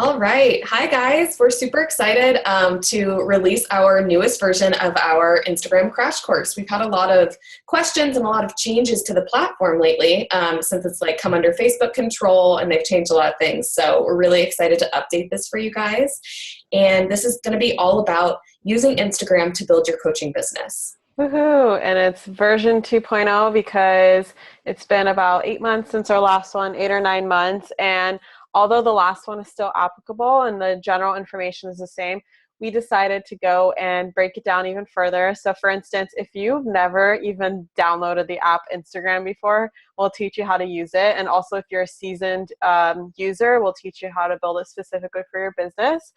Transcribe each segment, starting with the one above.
All right. Hi, guys. We're super excited to release our newest version of our Instagram crash course. We've had a lot of questions and a lot of changes to the platform lately since it's like come under Facebook control and they've changed a lot of things. So we're really excited to update this for you guys. And this is going to be all about using Instagram to build your coaching business. Woohoo! And it's version 2.0 because it's been about 8 months since our last one, 8 or 9 months. And although the last one is still applicable and the general information is the same, we decided to go and break it down even further. So for instance, if you've never even downloaded the app Instagram before, we'll teach you how to use it. And also if you're a seasoned user, we'll teach you how to build it specifically for your business.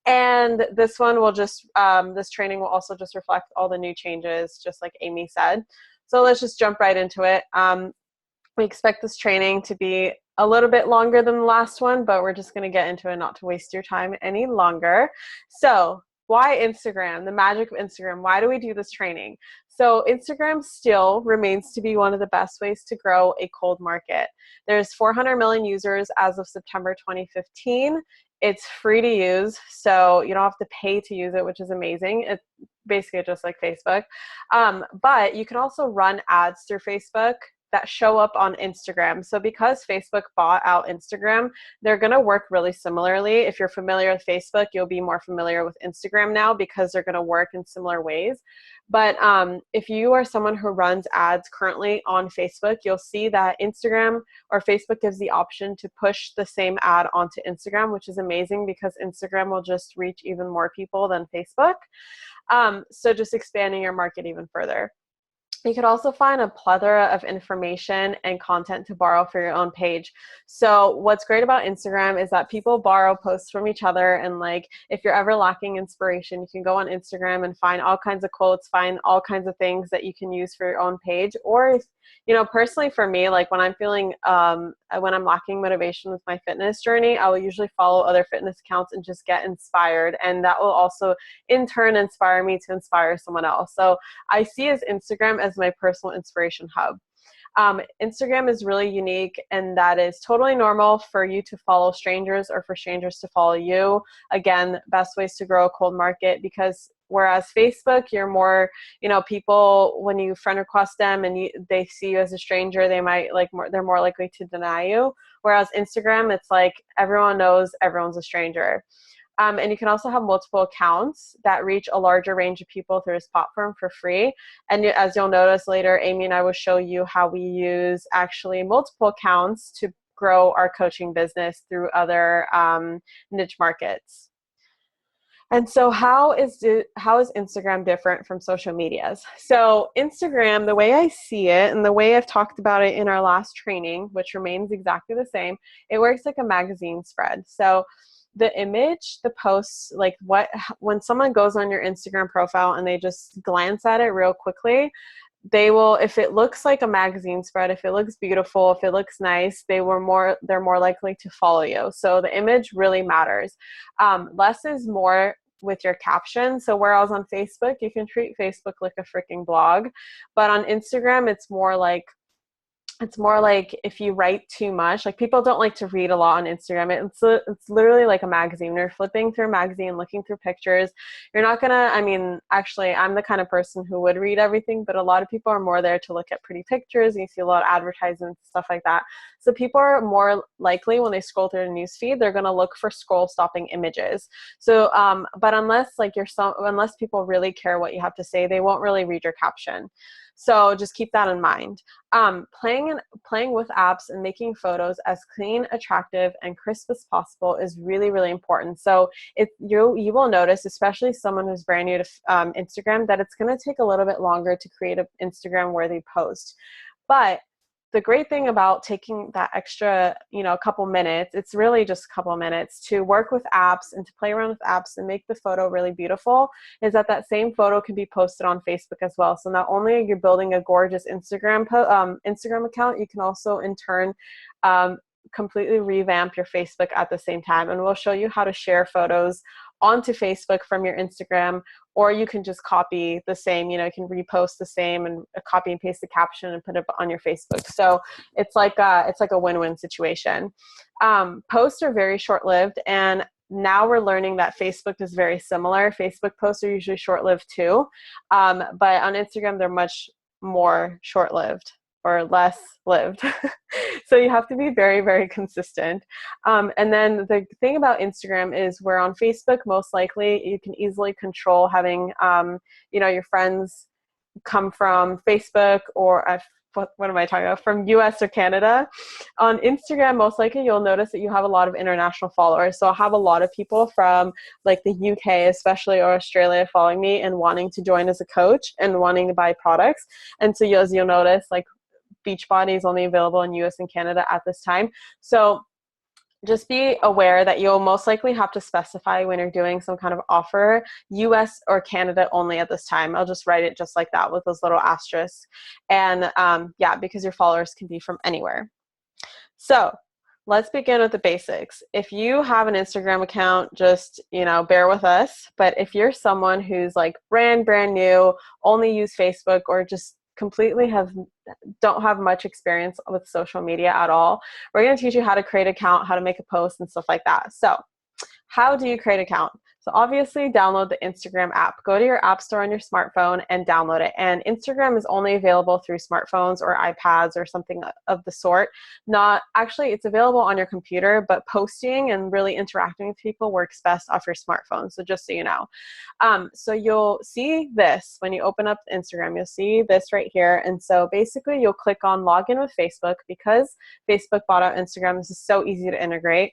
And this one will just, this training will also just reflect all the new changes, just like Amy said. So let's just jump right into it. We expect this training to be a little bit longer than the last one, but we're just going to get into it not to waste your time any longer. So why Instagram? The magic of Instagram. Why do we do this training? So Instagram still remains to be one of the best ways to grow a cold market. There's 400 million users as of September 2015. It's free to use, so you don't have to pay to use it, which is amazing. It's basically just like Facebook. But you can also run ads through Facebook that show up on Instagram. So because Facebook bought out Instagram, they're going to work really similarly. If you're familiar with Facebook, you'll be more familiar with Instagram now because they're going to work in similar ways. But if you are someone who runs ads currently on Facebook, you'll see that Instagram or Facebook gives the option to push the same ad onto Instagram, which is amazing because Instagram will just reach even more people than Facebook. So just expanding your market even further. You could also find a plethora of information and content to borrow for your own page. So what's great about Instagram is that people borrow posts from each other, and like if you're ever lacking inspiration, you can go on Instagram and find all kinds of quotes, find all kinds of things that you can use for your own page. Or if, you know, personally for me, like when I'm feeling, when I'm lacking motivation with my fitness journey, I will usually follow other fitness accounts and just get inspired. And that will also in turn inspire me to inspire someone else. So I see as Instagram as my personal inspiration hub. Instagram is really unique, and that is totally normal for you to follow strangers or for strangers to follow you. Again, best ways to grow a cold market, because whereas Facebook, you're more, you know, people, when you friend request them and they see you as a stranger, they might like they're more likely to deny you. Whereas Instagram, it's like everyone knows everyone's a stranger. And you can also have multiple accounts that reach a larger range of people through this platform for free. And as you'll notice later, Amy and I will show you how we use actually multiple accounts to grow our coaching business through other niche markets. And so how is Instagram different from social medias? So Instagram, the way I see it and the way I've talked about it in our last training, which remains exactly the same, it works like a magazine spread. So the image, the posts, like when someone goes on your Instagram profile and they just glance at it real quickly, they will, if it looks like a magazine spread, if it looks beautiful, if it looks nice, they're more likely to follow you. So the image really matters. Less is more with your caption. So whereas on Facebook, you can treat Facebook like a freaking blog, but on Instagram, it's more like if you write too much, like people don't like to read a lot on Instagram. It's literally like a magazine. You're flipping through a magazine, looking through pictures. You're not gonna, I mean, actually, I'm the kind of person who would read everything, but a lot of people are more there to look at pretty pictures, and you see a lot of advertisements, stuff like that. So people are more likely when they scroll through the newsfeed, they're gonna look for scroll stopping images. So, but unless people really care what you have to say, they won't really read your caption. So just keep that in mind. Playing with apps and making photos as clean, attractive, and crisp as possible is really, really important. So you will notice, especially someone who's brand new to Instagram, that it's going to take a little bit longer to create an Instagram-worthy post. But the great thing about taking that extra, a couple minutes, it's really just a couple minutes to work with apps and to play around with apps and make the photo really beautiful, is that same photo can be posted on Facebook as well. So not only are you building a gorgeous Instagram account, you can also in turn completely revamp your Facebook at the same time. And we'll show you how to share photos onto Facebook from your Instagram, or you can just copy the same, you can repost the same and copy and paste the caption and put it on your Facebook. So it's like a win-win situation. Posts are very short-lived, and now we're learning that Facebook is very similar. Facebook posts are usually short-lived too, but on Instagram, they're much more short-lived or less lived. So you have to be very, very consistent. And then the thing about Instagram is where on Facebook, most likely you can easily control having, your friends come from Facebook or what am I talking about? From US or Canada. On Instagram, most likely you'll notice that you have a lot of international followers. So I'll have a lot of people from like the UK, especially, or Australia following me and wanting to join as a coach and wanting to buy products. And so as you'll notice, like Beachbody is only available in US and Canada at this time. So just be aware that you'll most likely have to specify when you're doing some kind of offer, US or Canada only at this time. I'll just write it just like that with those little asterisks. And because your followers can be from anywhere. So let's begin with the basics. If you have an Instagram account, just, bear with us. But if you're someone who's like brand new, only use Facebook, or just completely don't have much experience with social media at all, we're going to teach you how to create an account, how to make a post, and stuff like that. So how do you create an account? So obviously download the Instagram app. Go to your app store on your smartphone and download it. And Instagram is only available through smartphones or iPads or something of the sort. It's available on your computer, but posting and really interacting with people works best off your smartphone. So just so you know. So you'll see this when you open up Instagram, you'll see this right here. And so basically you'll click on login with Facebook. Because Facebook bought out Instagram, this is so easy to integrate.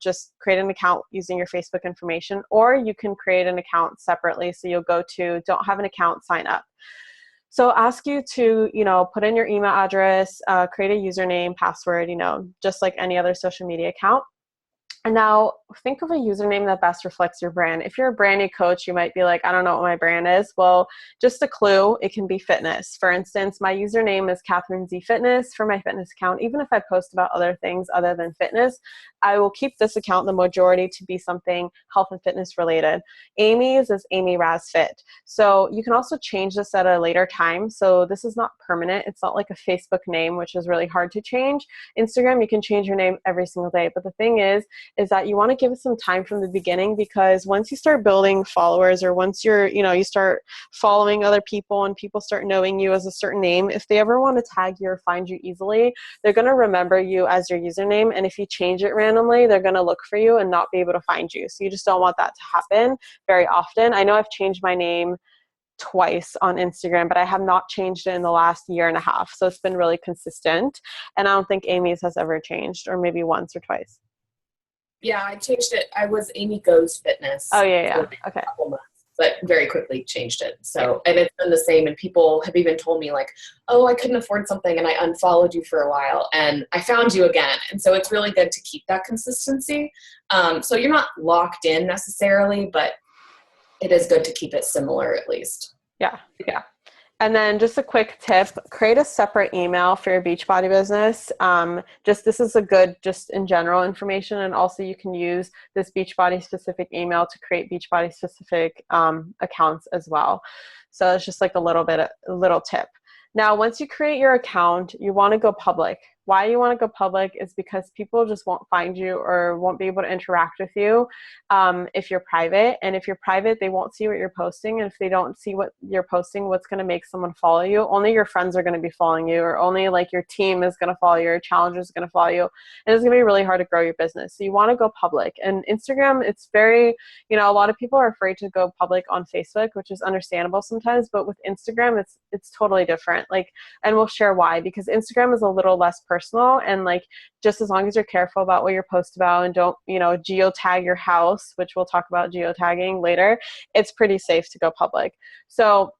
Just create an account using your Facebook information, or you can create an account separately. So you'll go to don't have an account, sign up. So ask you to, put in your email address, create a username, password, just like any other social media account. And now think of a username that best reflects your brand. If you're a brand new coach, you might be like, I don't know what my brand is. Well, just a clue, it can be fitness. For instance, my username is kathrinzfitness for my fitness account. Even if I post about other things other than fitness, I will keep this account, the majority, to be something health and fitness related. Amy's is Amy Raz Fit. So you can also change this at a later time. So this is not permanent. It's not like a Facebook name, which is really hard to change. Instagram, you can change your name every single day. But the thing is that you want to give it some time from the beginning, because once you start building followers, or once you start following other people and people start knowing you as a certain name, if they ever want to tag you or find you easily, they're going to remember you as your username. And if you change it randomly, they're going to look for you and not be able to find you. So you just don't want that to happen very often. I know I've changed my name twice on Instagram, but I have not changed it in the last year and a half. So it's been really consistent. And I don't think Amy's has ever changed, or maybe once or twice. Yeah, I changed it. I was Amy Goes Fitness. Oh, yeah. For a couple months, but very quickly changed it. So, and it's been the same. And people have even told me like, oh, I couldn't afford something and I unfollowed you for a while and I found you again. And so it's really good to keep that consistency. So you're not locked in necessarily, but it is good to keep it similar at least. Yeah. And then just a quick tip, create a separate email for your Beachbody business. This is a good, just in general information. And also you can use this Beachbody specific email to create Beachbody specific accounts as well. So it's just like a little tip. Now, once you create your account, you want to go public. Why you want to go public is because people just won't find you or won't be able to interact with you if you're private. And if you're private, they won't see what you're posting. And if they don't see what you're posting, what's going to make someone follow you? Only your friends are going to be following you, or only like your team is going to follow you, your challengers is going to follow you. And it's going to be really hard to grow your business. So you want to go public. And Instagram, it's very, a lot of people are afraid to go public on Facebook, which is understandable sometimes. But with Instagram, it's totally different. And we'll share why, because Instagram is a little less personal, and just as long as you're careful about what you're post about and don't, geotag your house, which we'll talk about geotagging later, it's pretty safe to go public. So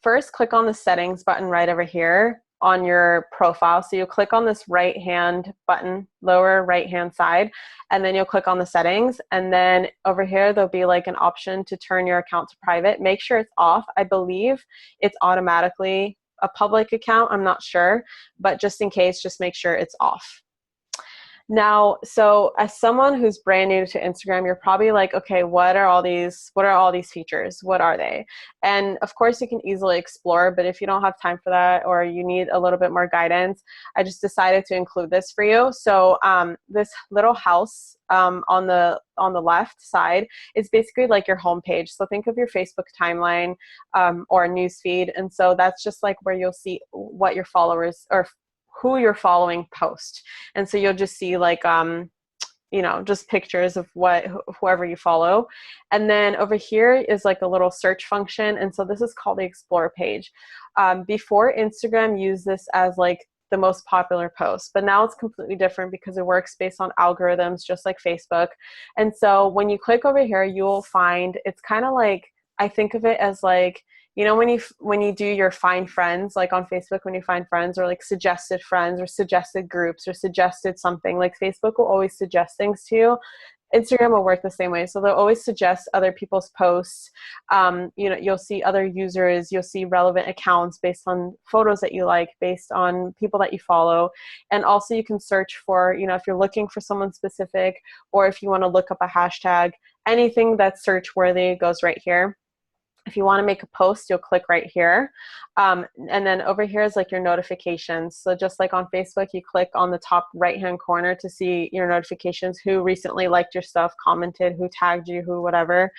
first click on the settings button right over here on your profile. So you'll click on this right hand button, lower right hand side, and then you'll click on the settings. And then over here, there'll be an option to turn your account to private. Make sure it's off. I believe it's automatically a public account. I'm not sure, but just in case, just make sure it's off. Now, so as someone who's brand new to Instagram, you're probably like, okay, what are all these features? What are they? And of course you can easily explore, but if you don't have time for that or you need a little bit more guidance, I just decided to include this for you. So this little house on the left side is basically like your homepage. So think of your Facebook timeline or newsfeed. And so that's just like where you'll see what your followers or who you're following post. And so you'll just see like, just pictures of whoever you follow. And then over here is like a little search function. And so this is called the Explore page. Before, Instagram used this as like the most popular post, but now it's completely different because it works based on algorithms, just like Facebook. And so when you click over here, you'll find it's kind of like, I think of it as like, when you do your find friends, like on Facebook, when you find friends or like suggested friends or suggested groups or suggested something, like Facebook will always suggest things to you. Instagram will work the same way. So they'll always suggest other people's posts. You'll see other users, you'll see relevant accounts based on photos that you like, based on people that you follow. And also you can search for, if you're looking for someone specific, or if you want to look up a hashtag, anything that's search worthy goes right here. If you want to make a post, you'll click right here. And then over here is like your notifications. So just like on Facebook, you click on the top right-hand corner to see your notifications, who recently liked your stuff, commented, who tagged you, who whatever,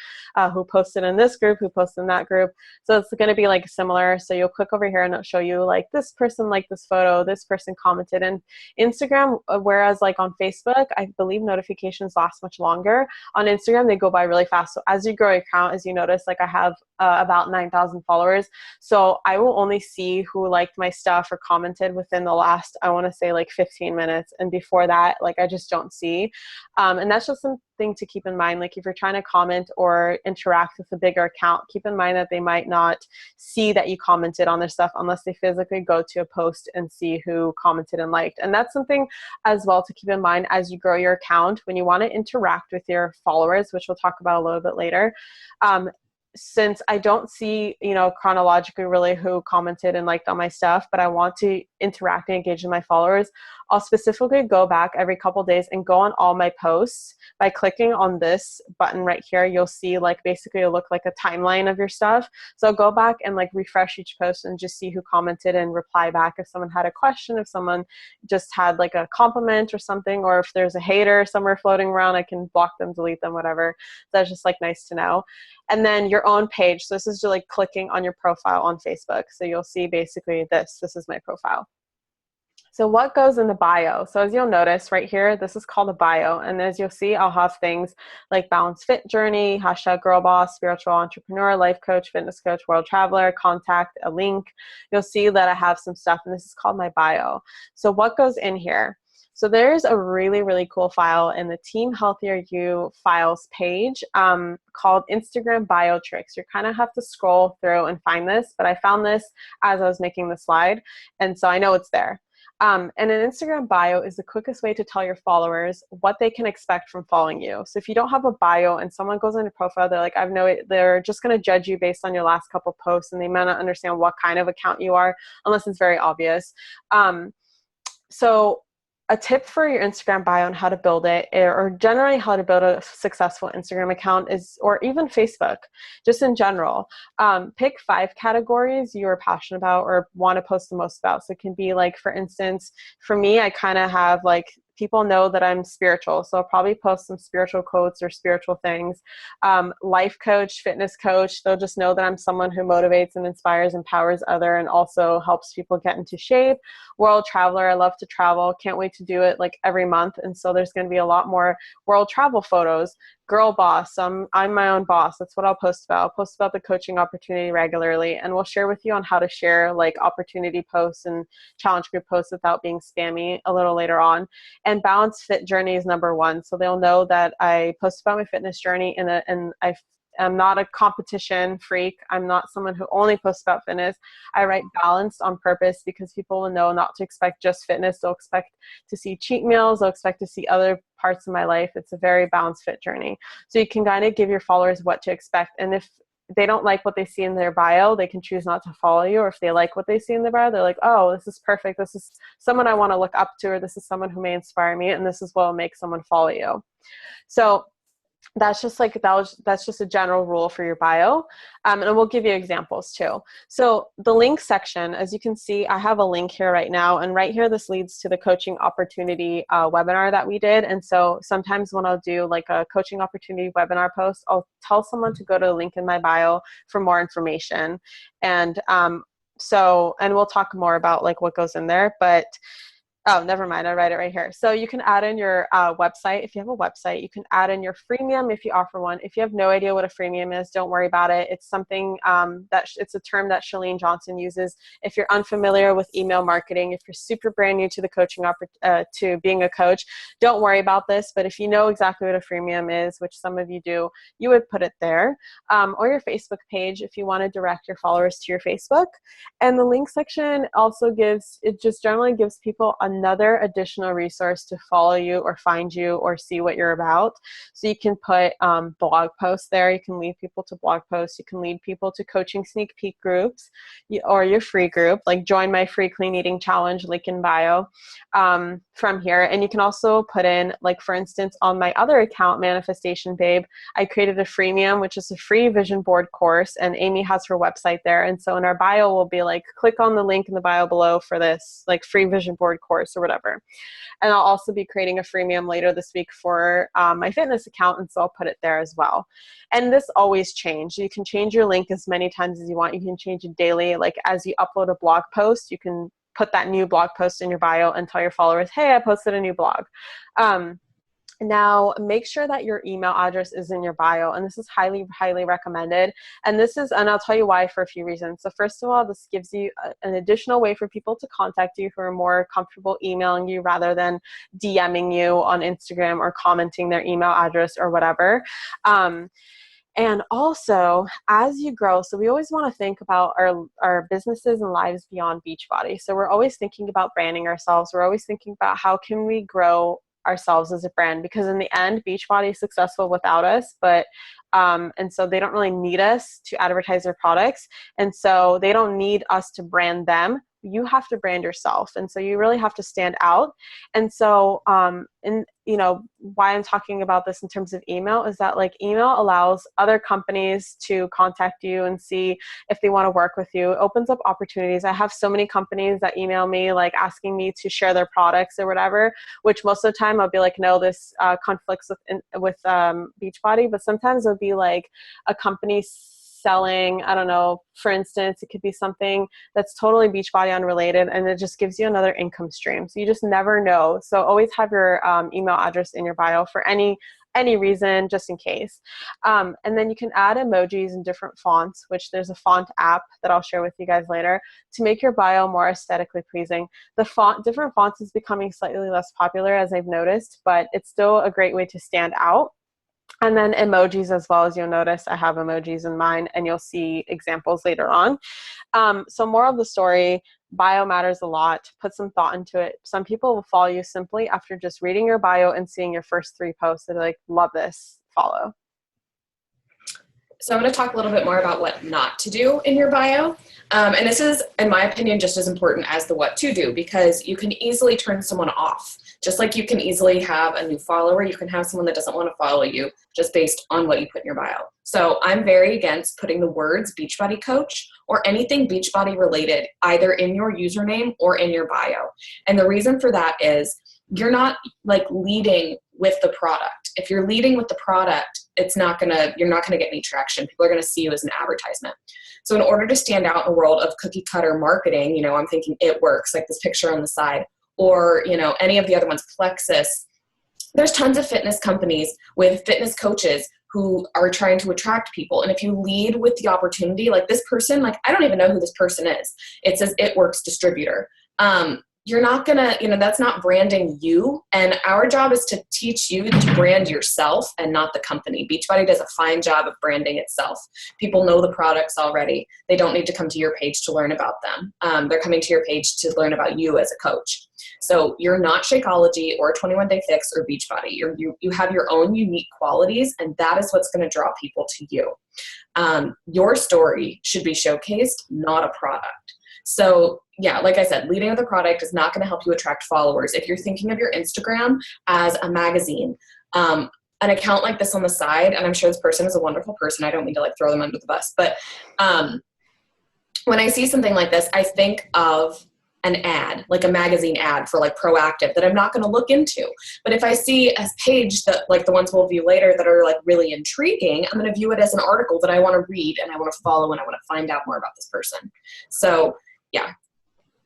who posted in this group, who posted in that group. So it's going to be like similar. So you'll click over here and it'll show you like this person liked this photo, this person commented. And Instagram, whereas like on Facebook, I believe notifications last much longer. On Instagram, they go by really fast. So as you grow your account, as you notice, like I have about 9,000 followers. So I will only see who liked my stuff or commented within the last, I want to say like 15 minutes. And before that, like I just don't see. And that's just something to keep in mind. Like if you're trying to comment or interact with a bigger account, keep in mind that they might not see that you commented on their stuff unless they physically go to a post and see who commented and liked. And that's something as well to keep in mind as you grow your account. When you want to interact with your followers, which we'll talk about a little bit later, since I don't see, chronologically really who commented and liked on my stuff, but I want to interact and engage with my followers, I'll specifically go back every couple of days and go on all my posts. By clicking on this button right here, you'll see like basically it'll look like a timeline of your stuff. So go back and like refresh each post and just see who commented and reply back if someone had a question, if someone just had like a compliment or something, or if there's a hater somewhere floating around, I can block them, delete them, whatever. That's just like nice to know. And then your own page. So this is just like clicking on your profile on Facebook. So you'll see basically this is my profile. So what goes in the bio? So as you'll notice right here, this is called a bio. And as you'll see, I'll have things like balanced fit journey, hashtag girl boss, spiritual entrepreneur, life coach, fitness coach, world traveler, contact, a link. You'll see that I have some stuff, and this is called my bio. So what goes in here? So there's a really, really cool file in the Team Healthier You files page called Instagram Bio Tricks. You kind of have to scroll through and find this, but I found this as I was making the slide, and so I know it's there. And an Instagram bio is the quickest way to tell your followers what they can expect from following you. So if you don't have a bio and someone goes on your profile, they're like, they're just going to judge you based on your last couple posts, and they might not understand what kind of account you are unless it's very obvious. So a tip for your Instagram bio on how to build it, or generally how to build a successful Instagram account is, or even Facebook, just in general, pick 5 categories you are passionate about or want to post the most about. So it can be like, for instance, for me, I kind of have like, people know that I'm spiritual, so I'll probably post some spiritual quotes or spiritual things. Life coach, fitness coach, they'll just know that I'm someone who motivates and inspires, empowers other, and also helps people get into shape. World traveler, I love to travel, can't wait to do it like every month, and so there's going to be a lot more world travel photos. Girl boss, I'm my own boss. That's what I'll post about. I'll post about the coaching opportunity regularly, and we'll share with you on how to share like opportunity posts and challenge group posts without being spammy a little later on. And balanced fit journey is number 1. So they'll know that I post about my fitness journey, and I'm not a competition freak. I'm not someone who only posts about fitness. I write balanced on purpose because people will know not to expect just fitness. They'll expect to see cheat meals. They'll expect to see other parts of my life. It's a very balanced fit journey. So you can kind of give your followers what to expect. And if they don't like what they see in their bio, they can choose not to follow you. Or if they like what they see in their bio, they're like, oh, this is perfect. This is someone I want to look up to, or this is someone who may inspire me, and this is what will make someone follow you. So that's just that's just a general rule for your bio. And we'll give you examples too. So the link section, as you can see, I have a link here right now. And right here, this leads to the coaching opportunity webinar that we did. And so sometimes when I'll do like a coaching opportunity webinar post, I'll tell someone to go to the link in my bio for more information. And and we'll talk more about like what goes in there, but oh, never mind. I write it right here. So you can add in your website. If you have a website, you can add in your freemium if you offer one. If you have no idea what a freemium is, don't worry about it. It's something it's a term that Chalene Johnson uses. If you're unfamiliar with email marketing, if you're super brand new to the coaching, to being a coach, don't worry about this. But if you know exactly what a freemium is, which some of you do, you would put it there. Or your Facebook page if you want to direct your followers to your Facebook. And the link section also just generally gives people another additional resource to follow you or find you or see what you're about. So you can put blog posts there. You can lead people to blog posts. You can lead people to coaching sneak peek groups or your free group, like join my free clean eating challenge, link in bio from here. And you can also put in, like, for instance, on my other account, Manifestation Babe, I created a freemium, which is a free vision board course, and Amy has her website there. And so in our bio, we'll be like, click on the link in the bio below for this like free vision board course or whatever. And I'll also be creating a freemium later this week for my fitness account, and so I'll put it there as well. And this always changes. You can change your link as many times as you want. You can change it daily. Like as you upload a blog post, you can put that new blog post in your bio and tell your followers, hey, I posted a new blog. Now, make sure that your email address is in your bio, and this is highly, highly recommended. And I'll tell you why for a few reasons. So first of all, this gives you an additional way for people to contact you who are more comfortable emailing you rather than DMing you on Instagram or commenting their email address or whatever. And also, as you grow, so we always want to think about our businesses and lives beyond Beachbody. So we're always thinking about branding ourselves. We're always thinking about how can we grow ourselves as a brand, because in the end, Beachbody is successful without us, and so they don't really need us to advertise their products, and so they don't need us to brand them. You have to brand yourself, and so you really have to stand out. And so why I'm talking about this in terms of email is that, like, email allows other companies to contact you and see if they want to work with you. It opens up opportunities. I have so many companies that email me, like, asking me to share their products or whatever, which most of the time I'll be like, no, this conflicts with Beachbody. But sometimes it'll be like a company selling, I don't know, for instance, it could be something that's totally Beachbody unrelated, and it just gives you another income stream. So you just never know. So always have your email address in your bio for any reason, just in case. And then you can add emojis in different fonts, which there's a font app that I'll share with you guys later to make your bio more aesthetically pleasing. Different fonts is becoming slightly less popular, as I've noticed, but it's still a great way to stand out. And then emojis as well. As you'll notice, I have emojis in mine, and you'll see examples later on. So moral of the story, bio matters a lot. Put some thought into it. Some people will follow you simply after just reading your bio and seeing your first 3 posts. They're like, love this, follow. So I'm going to talk a little bit more about what not to do in your bio. And this is, in my opinion, just as important as the what to do, because you can easily turn someone off. Just like you can easily have a new follower, you can have someone that doesn't want to follow you just based on what you put in your bio. So I'm very against putting the words Beachbody Coach or anything Beachbody related either in your username or in your bio. And the reason for that is you're not like leading with the product. If you're leading with the product, you're not gonna get any traction. People are gonna see you as an advertisement. So in order to stand out in a world of cookie cutter marketing, I'm thinking It Works, like this picture on the side, or any of the other ones, Plexus. There's tons of fitness companies with fitness coaches who are trying to attract people. And if you lead with the opportunity, like this person, like I don't even know who this person is. It says It Works distributor. you're not gonna, that's not branding you. And our job is to teach you to brand yourself and not the company. Beachbody does a fine job of branding itself. People know the products already. They don't need to come to your page to learn about them. They're coming to your page to learn about you as a coach. So you're not Shakeology or 21 Day Fix or Beachbody. You have your own unique qualities, and that is what's going to draw people to you. Your story should be showcased, not a product. So yeah, like I said, leading with a product is not going to help you attract followers. If you're thinking of your Instagram as a magazine, an account like this on the side, and I'm sure this person is a wonderful person. I don't mean to like throw them under the bus, but when I see something like this, I think of an ad, like a magazine ad for like Proactive that I'm not going to look into. But if I see a page that like the ones we'll view later that are like really intriguing, I'm going to view it as an article that I want to read and I want to follow and I want to find out more about this person. So yeah,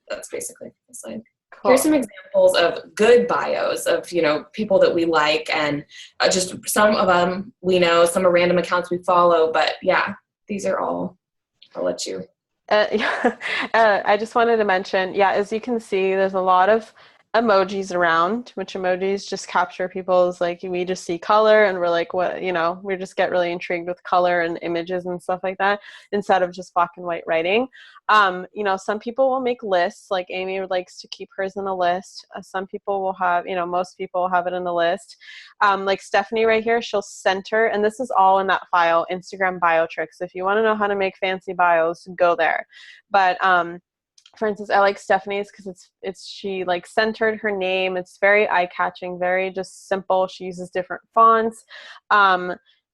that's basically the slide. Cool. Here's some examples of good bios of, people that we like, and just some of them we know, some are random accounts we follow, but yeah, these are all, I'll let you. I just wanted to mention, as you can see, there's a lot of emojis around, which emojis just capture people's, like, we just see color and we're like, what, we just get really intrigued with color and images and stuff like that instead of just black and white writing. Some people will make lists, like Amy likes to keep hers in a list. Some people will have, most people will have it in the list. Like Stephanie right here, she'll center, and this is all in that file, Instagram bio tricks. If you want to know how to make fancy bios, go there. But, for instance, I like Stephanie's because she like centered her name. It's very eye-catching, very just simple. She uses different fonts.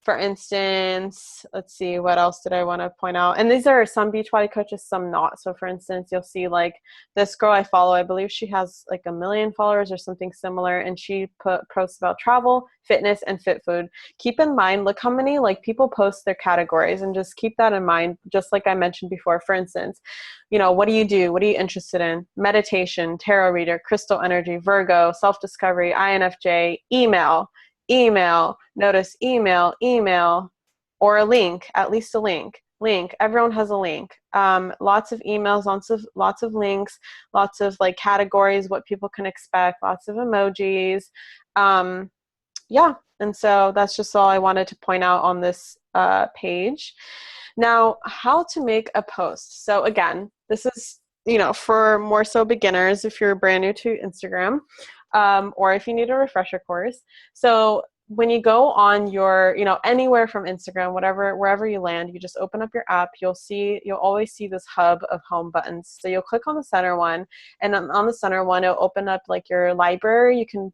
For instance, let's see, what else did I want to point out? And these are some Beachbody coaches, some not. So for instance, you'll see like this girl I follow, I believe she has like 1 million followers or something similar. And she posts about travel, fitness, and fit food. Keep in mind, look how many like people post their categories, and just keep that in mind. Just like I mentioned before, for instance, what do you do? What are you interested in? Meditation, tarot reader, crystal energy, Virgo, self-discovery, INFJ, notice email, or a link, at least a link. Everyone has a link. Lots of emails, lots of links, lots of like categories, what people can expect, lots of emojis. And so that's just all I wanted to point out on this page. Now, how to make a post. So again, this is, for more so beginners, if you're brand new to Instagram, or if you need a refresher course. So when you go on your, anywhere from Instagram, wherever you land, you just open up your app, you'll always see this hub of home buttons. So you'll click on the center one, and on the center one, it'll open up like your library. You can,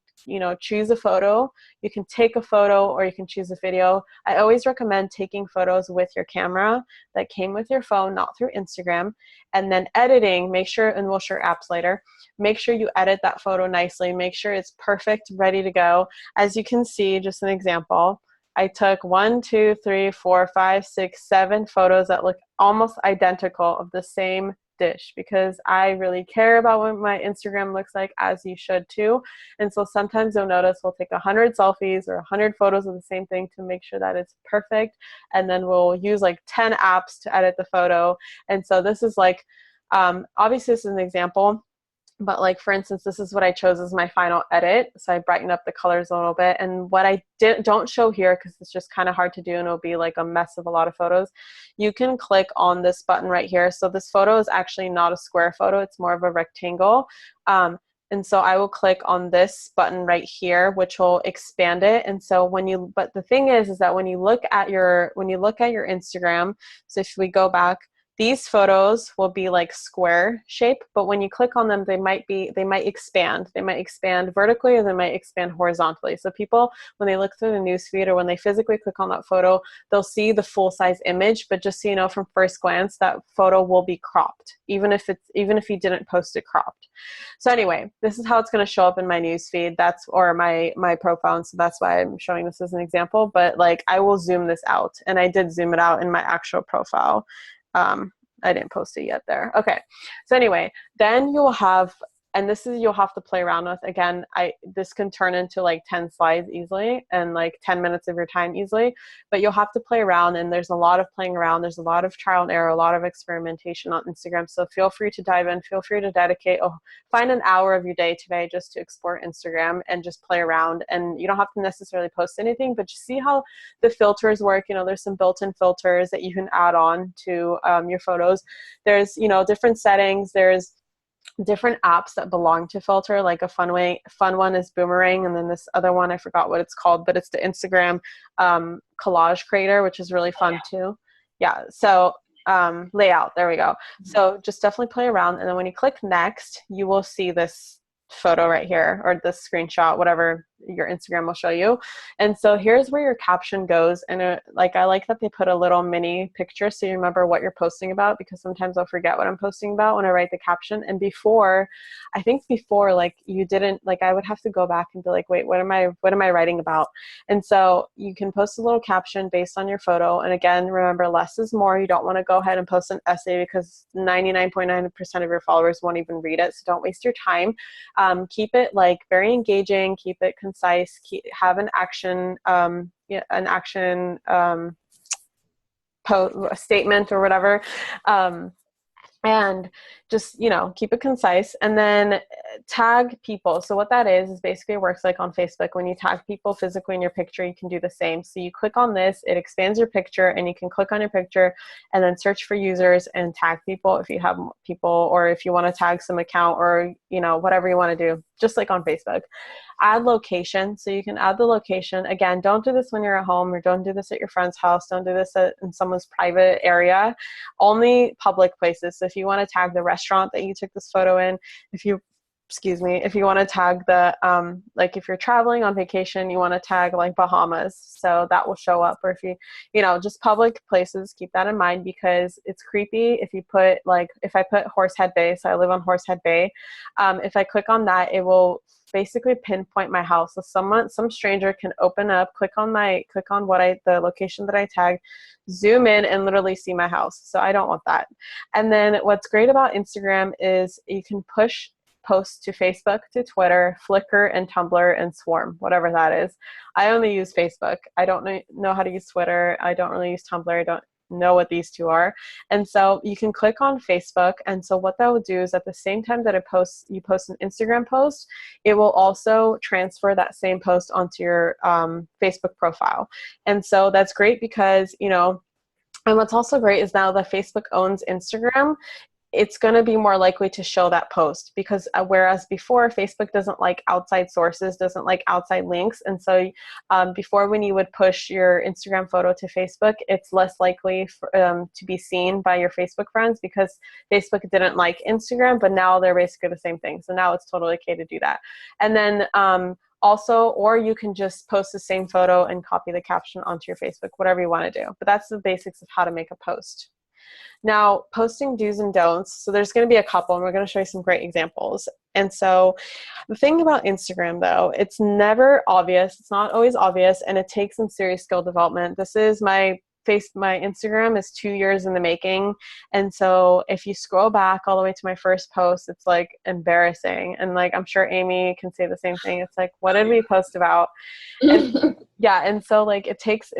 choose a photo, you can take a photo, or you can choose a video. I always recommend taking photos with your camera that came with your phone, not through Instagram, and then editing, make sure, and we'll share apps later, make sure you edit that photo nicely, make sure it's perfect, ready to go. As you can see, just an example, I took 1, 2, 3, 4, 5, 6, 7 photos that look almost identical of the same dish, because I really care about what my Instagram looks like, as you should too. And so sometimes you'll notice we'll take 100 selfies or 100 photos of the same thing to make sure that it's perfect. And then we'll use like 10 apps to edit the photo. And so this is like, obviously this is an example, but like, for instance, this is what I chose as my final edit. So I brightened up the colors a little bit. And what I don't show here, because it's just kind of hard to do and it'll be like a mess of a lot of photos, you can click on this button right here. So this photo is actually not a square photo. It's more of a rectangle. And so I will click on this button right here, which will expand it. And so but the thing is that when you look at your Instagram, so if we go back, these photos will be like square shape, but when you click on them, they might expand. They might expand vertically, or they might expand horizontally. So people, when they look through the newsfeed, or when they physically click on that photo, they'll see the full size image. But just so you know, from first glance, that photo will be cropped, even if you didn't post it cropped. So anyway, this is how it's going to show up in my newsfeed. Or my profile. And so that's why I'm showing this as an example. But like, I will zoom this out, and I did zoom it out in my actual profile. I didn't post it yet there. Okay. So anyway, then you'll have And this is, you'll have to play around with. Again, this can turn into like 10 slides easily and like 10 minutes of your time easily, but you'll have to play around, and there's a lot of playing around. There's a lot of trial and error, a lot of experimentation on Instagram. So feel free to dive in, feel free to dedicate, find an hour of your day today just to explore Instagram and just play around. And you don't have to necessarily post anything, but just see how the filters work. You know, there's some built-in filters that you can add on to your photos. There's, you know, different settings. There's different apps that belong to filter. Like a fun one is Boomerang, and then this other one, I forgot what it's called, but it's the Instagram collage creator, which is really fun too. Yeah. So layout, there we go. So just definitely play around, and then when you click next, you will see this photo right here, or this screenshot, whatever your Instagram will show you. And so here's where your caption goes. And I like that they put a little mini picture so you remember what you're posting about, because sometimes I'll forget what I'm posting about when I write the caption. And before, like you didn't, like I would have to go back and be like, wait, what am I writing about? And so you can post a little caption based on your photo. And again, remember, less is more. You don't want to go ahead and post an essay because 99.9% of your followers won't even read it. So don't waste your time. Keep it like very engaging, keep it concise, have an action, a statement or whatever. And just, you know, keep it concise, and then tag people. So what that is basically works like on Facebook. When you tag people physically in your picture, you can do the same. So you click on this, it expands your picture, and you can click on your picture and then search for users and tag people if you have people, or if you want to tag some account, or, you know, whatever you want to do, just like on Facebook. Add location. So you can add the location. Again, don't do this when you're at home, or don't do this at your friend's house. Don't do this in someone's private area. Only public places. So if you want to tag the restaurant that you took this photo in, if you want to tag the, like if you're traveling on vacation, you want to tag like Bahamas, so that will show up. Or if you know, just public places, keep that in mind, because it's creepy if you put, like, if I put Horsehead Bay, so I live on Horsehead Bay, if I click on that, it will basically pinpoint my house. So some stranger can open up, click on the location that I tagged, zoom in, and literally see my house. So I don't want that. And then what's great about Instagram is you can push posts to Facebook, to Twitter, Flickr, and Tumblr, and Swarm, whatever that is. I only use Facebook. I don't know how to use Twitter. I don't really use Tumblr. I don't know what these two are. And so you can click on Facebook. And so what that will do is, at the same time that you post an Instagram post, it will also transfer that same post onto your Facebook profile. And so that's great because, you know, and what's also great is now that Facebook owns Instagram, it's going to be more likely to show that post, because whereas before, Facebook doesn't like outside sources, doesn't like outside links. And so before, when you would push your Instagram photo to Facebook, it's less likely to be seen by your Facebook friends, because Facebook didn't like Instagram, but now they're basically the same thing. So now it's totally okay to do that. And then also, or you can just post the same photo and copy the caption onto your Facebook, whatever you want to do. But that's the basics of how to make a post. Now, posting do's and don'ts. So there's going to be a couple, and we're going to show you some great examples. And so the thing about Instagram, though, it's never obvious. It's not always obvious, and it takes some serious skill development. This is my Instagram is 2 years in the making. And so if you scroll back all the way to my first post, it's like embarrassing. And like, I'm sure Amy can say the same thing. It's like, what did we post about? And yeah. And so like, it takes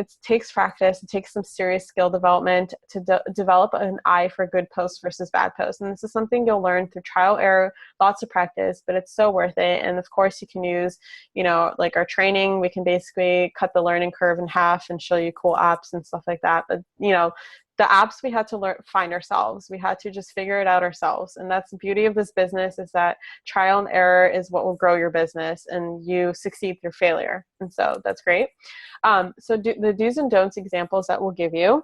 practice. It takes some serious skill development to develop an eye for good posts versus bad posts. And this is something you'll learn through trial, error, lots of practice, but it's so worth it. And of course you can use, you know, like our training, we can basically cut the learning curve in half and show you cool apps and stuff like that. But you know, the apps we had to find ourselves. We had to just figure it out ourselves. And that's the beauty of this business, is that trial and error is what will grow your business, and you succeed through failure. And so that's great. So the do's and don'ts examples that we'll give you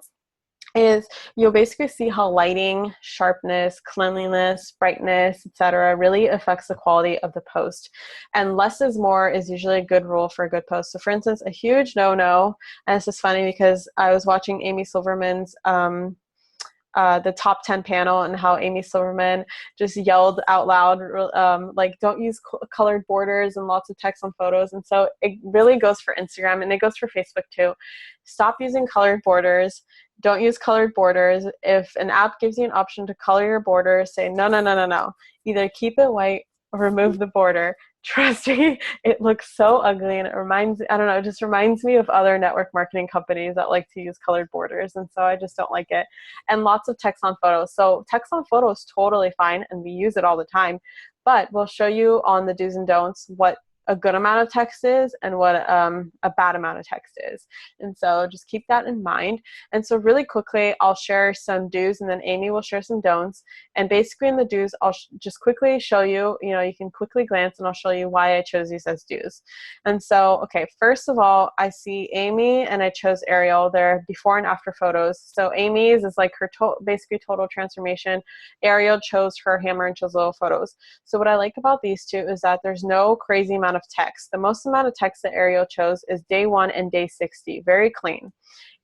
is, you'll basically see how lighting, sharpness, cleanliness, brightness, etc. really affects the quality of the post. And less is more is usually a good rule for a good post. So for instance, a huge no-no, and this is funny because I was watching Amy Silverman's the top 10 panel, and how Amy Silverman just yelled out loud, like, don't use colored borders and lots of text on photos. And so it really goes for Instagram, and it goes for Facebook too. Stop using colored borders. Don't use colored borders. If an app gives you an option to color your borders, say no. Either keep it white remove the border. Trust me, it looks so ugly, and it reminds, I don't know, it just reminds me of other network marketing companies that like to use colored borders, and so I just don't like it. And lots of text on photos. So text on photos is totally fine, and we use it all the time, but we'll show you on the do's and don'ts what a good amount of text is and what a bad amount of text is. And so just keep that in mind. And so really quickly, I'll share some do's, and then Amy will share some don'ts. And basically in the do's, I'll just quickly show you, you can quickly glance, and I'll show you why I chose these as do's. And so, okay, first of all, I see Amy and I chose Ariel. They're before and after photos. So Amy's is like her basically total transformation. Ariel chose her hammer and chisel photos. So what I like about these two is that there's no crazy amount of text. The most amount of text that Ariel chose is day 1 and day 60. Very clean.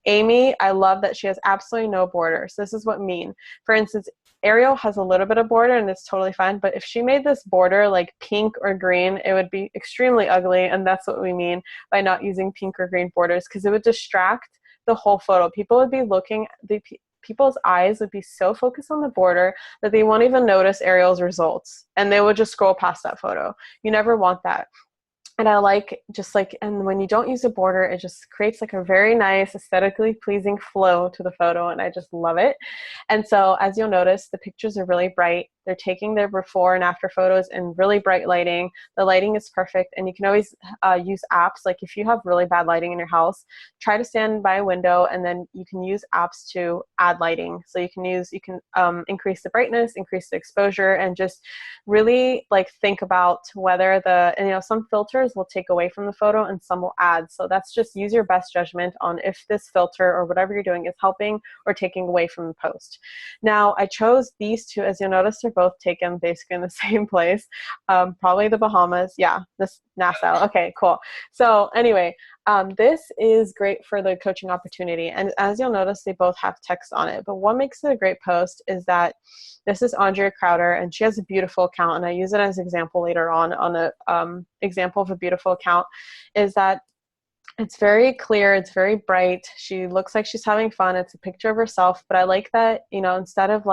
Amy, I love that she has absolutely no borders. This is what I mean. For instance, Ariel has a little bit of border, and it's totally fine, but if she made this border like pink or green, it would be extremely ugly, and that's what we mean by not using pink or green borders, because it would distract the whole photo. People would be looking, people's eyes would be so focused on the border that they won't even notice Ariel's results, and they would just scroll past that photo. You never want that. And I like and when you don't use a border, it just creates like a very nice, aesthetically pleasing flow to the photo, and I just love it. And so as you'll notice, the pictures are really bright. They're taking their before and after photos in really bright lighting. The lighting is perfect, and you can always use apps. Like if you have really bad lighting in your house, try to stand by a window, and then you can use apps to add lighting. So you can increase the brightness, increase the exposure, and just really like think about whether some filters will take away from the photo and some will add. So that's just use your best judgment on if this filter or whatever you're doing is helping or taking away from the post. Now I chose these two. As you'll notice, they're both taken basically in the same place, probably the Bahamas. Yeah, this Nassau. Okay, cool. So anyway, this is great for the coaching opportunity. And as you'll notice, they both have text on it. But what makes it a great post is that this is Andrea Crowder, and she has a beautiful account. And I use it as an example later on a example of a beautiful account, is that it's very clear, it's very bright. She looks like she's having fun. It's a picture of herself. But I like that, instead of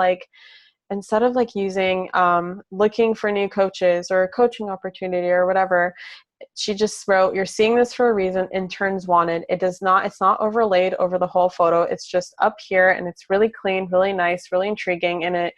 using looking for new coaches or a coaching opportunity or whatever, she just wrote, "You're seeing this for a reason, interns wanted." It's not overlaid over the whole photo. It's just up here, and it's really clean, really nice, really intriguing, and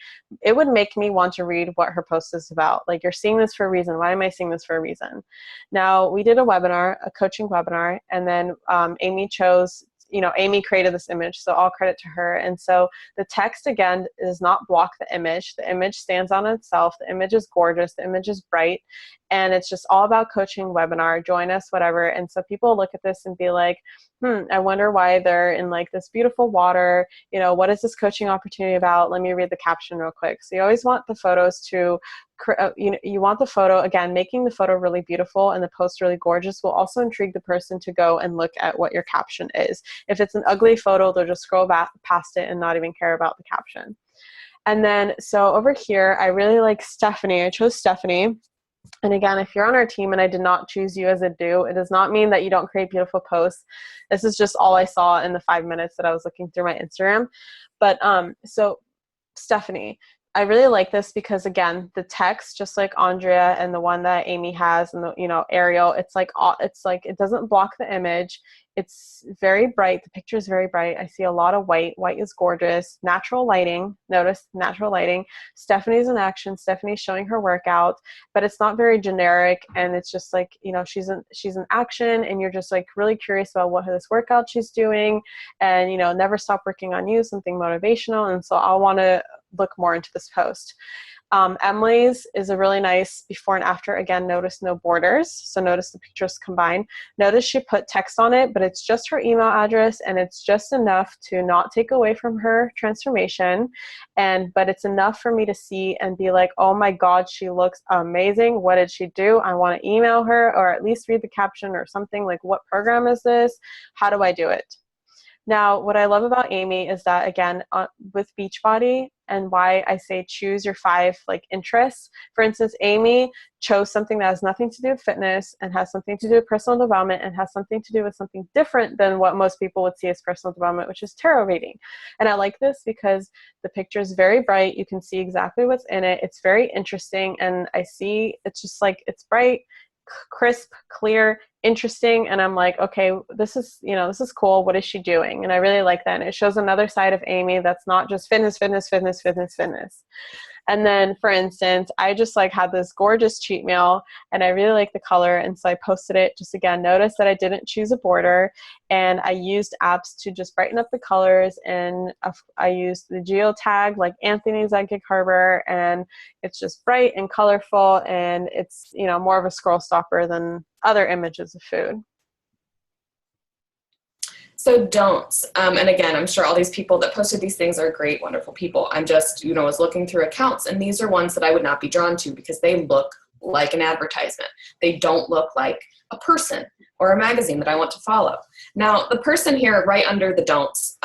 it would make me want to read what her post is about. Like, you're seeing this for a reason. Why am I seeing this for a reason? Now, we did a coaching webinar, and then Amy chose, Amy created this image, so all credit to her. And so the text, again, does not block the image. The image stands on itself. The image is gorgeous. The image is bright. And it's just all about coaching webinar, join us, whatever. And so people look at this and be like, I wonder why they're in like this beautiful water. What is this coaching opportunity about? Let me read the caption real quick. So you always want the photos to, you want the photo, again, making the photo really beautiful and the post really gorgeous will also intrigue the person to go and look at what your caption is. If it's an ugly photo, they'll just scroll back past it and not even care about the caption. And then, so over here, I really like Stephanie. I chose Stephanie. And again, if you're on our team and I did not choose you as a do, it does not mean that you don't create beautiful posts. This is just all I saw in the 5 minutes that I was looking through my Instagram. But so Stephanie, I really like this because, again, the text, just like Andrea and the one that Amy has and Ariel, it's like it doesn't block the image. It's very bright. The picture is very bright. I see a lot of white. White is gorgeous. Natural lighting. Notice natural lighting. Stephanie's in action. Stephanie's showing her workout, but it's not very generic. And it's just like, she's in action, and you're just like really curious about what this workout she's doing, and never stop working on you, something motivational. And so I'll want to look more into this post. Emily's is a really nice before and after. Again, notice no borders. So notice the pictures combined. Notice she put text on it, but it's just her email address, and it's just enough to not take away from her transformation. But it's enough for me to see and be like, oh my God, she looks amazing. What did she do? I want to email her, or at least read the caption or something like, what program is this? How do I do it? Now, what I love about Amy is that, again, with Beachbody, and why I say choose your 5 like interests. For instance, Amy chose something that has nothing to do with fitness and has something to do with personal development and has something to do with something different than what most people would see as personal development, which is tarot reading. And I like this because the picture is very bright. You can see exactly what's in it. It's very interesting. And I see it's just like, it's bright, crisp, clear, interesting. And I'm like, okay, this is cool. What is she doing? And I really like that. And it shows another side of Amy that's not just fitness, fitness, fitness, fitness, fitness. And then, for instance, I just like had this gorgeous cheat meal and I really like the color. And so I posted it. Just again, notice that I didn't choose a border, and I used apps to just brighten up the colors. And I used the geotag like Anthony's at Gig Harbor, and it's just bright and colorful, and it's, more of a scroll stopper than other images of food. So don'ts. And again, I'm sure all these people that posted these things are great, wonderful people. I'm just, was looking through accounts, and these are ones that I would not be drawn to because they look like an advertisement. They don't look like a person or a magazine that I want to follow. Now, the person here right under the don'ts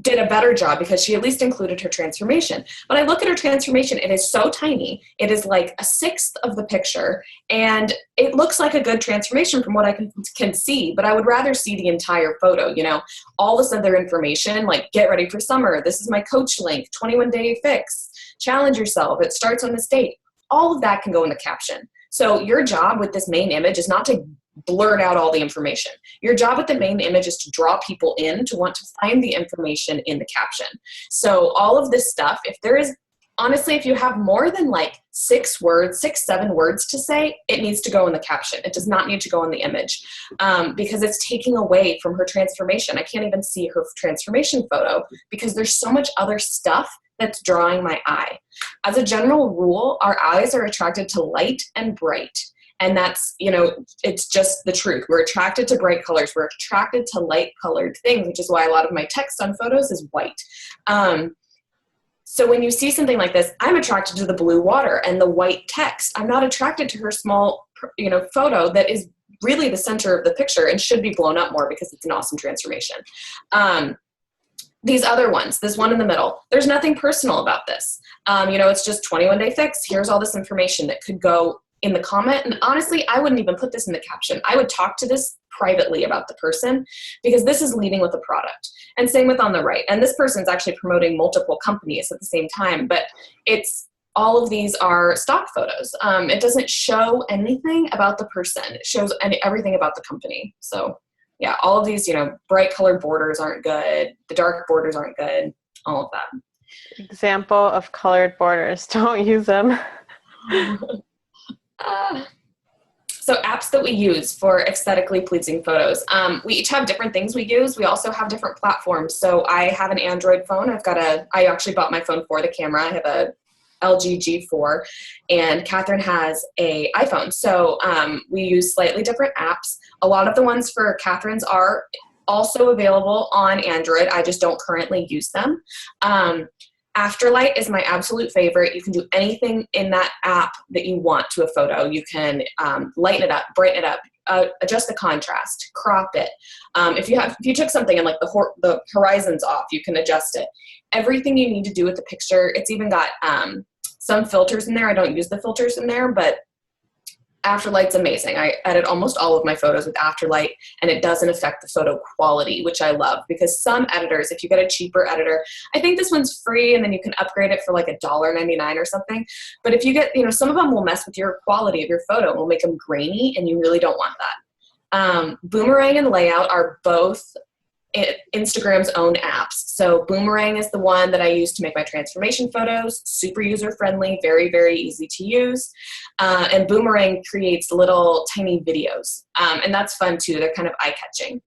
did a better job because she at least included her transformation. But I look at her transformation, it is so tiny. It is like a sixth of the picture, and it looks like a good transformation from what I can see, but I would rather see the entire photo, all this other information, like get ready for summer, this is my coach link, 21-day fix, challenge yourself, it starts on this date. All of that can go in the caption. So your job with this main image is not to blurt out all the information. Your job with the main image is to draw people in to want to find the information in the caption. So all of this stuff, honestly, if you have more than like 7 words to say, it needs to go in the caption. It does not need to go in the image because it's taking away from her transformation. I can't even see her transformation photo because there's so much other stuff that's drawing my eye. As a general rule, our eyes are attracted to light and bright. And that's, it's just the truth. We're attracted to bright colors. We're attracted to light colored things, which is why a lot of my text on photos is white. So when you see something like this, I'm attracted to the blue water and the white text. I'm not attracted to her small, photo that is really the center of the picture and should be blown up more because it's an awesome transformation. These other ones, this one in the middle, there's nothing personal about this. It's just 21-day fix. Here's all this information that could go in the comment. And honestly, I wouldn't even put this in the caption. I would talk to this privately about the person because this is leading with the product. And same with on the right. And this person's actually promoting multiple companies at the same time, but all of these are stock photos. It doesn't show anything about the person. It shows everything about the company. So yeah, all of these, bright colored borders aren't good. The dark borders aren't good. All of that. Example of colored borders. Don't use them. So apps that we use for aesthetically pleasing photos. We each have different things we use. We also have different platforms. So I have an Android phone. I actually bought my phone for the camera. I have a LG G4, and Catherine has an iPhone. So we use slightly different apps. A lot of the ones for Catherine's are also available on Android. I just don't currently use them. Afterlight is my absolute favorite. You can do anything in that app that you want to a photo. You can lighten it up, brighten it up, adjust the contrast, crop it. If you took something and like the horizon's off, you can adjust it. Everything you need to do with the picture. It's even got some filters in there. I don't use the filters in there, but Afterlight's amazing. I edit almost all of my photos with Afterlight, and it doesn't affect the photo quality, which I love, because some editors, if you get a cheaper editor, I think this one's free and then you can upgrade it for like $1.99 or something. But if you get, some of them will mess with your quality of your photo and will make them grainy, and you really don't want that. Boomerang and Layout are both Instagram's own apps. So Boomerang is the one that I use to make my transformation photos, super user-friendly, very, very easy to use. And Boomerang creates little tiny videos. And that's fun too. They're kind of eye-catching.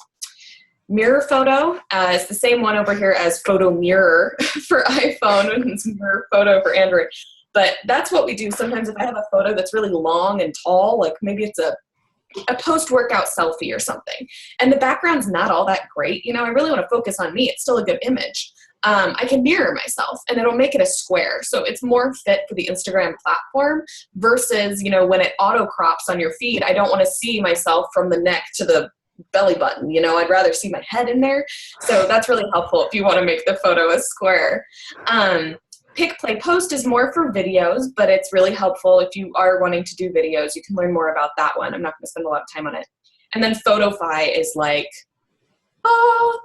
Mirror Photo is the same one over here as Photo Mirror for iPhone, and it's Mirror Photo for Android. But that's what we do. Sometimes if I have a photo that's really long and tall, like maybe it's a post-workout selfie or something, and the background's not all that great, I really want to focus on me. It's still a good image. I can mirror myself and it'll make it a square. So it's more fit for the Instagram platform versus, when it auto crops on your feed, I don't want to see myself from the neck to the belly button, you know, I'd rather see my head in there. So that's really helpful if you want to make the photo a square. Pick, play, post is more for videos, but it's really helpful if you are wanting to do videos. You can learn more about that one. I'm not going to spend a lot of time on it. And then Photofy is like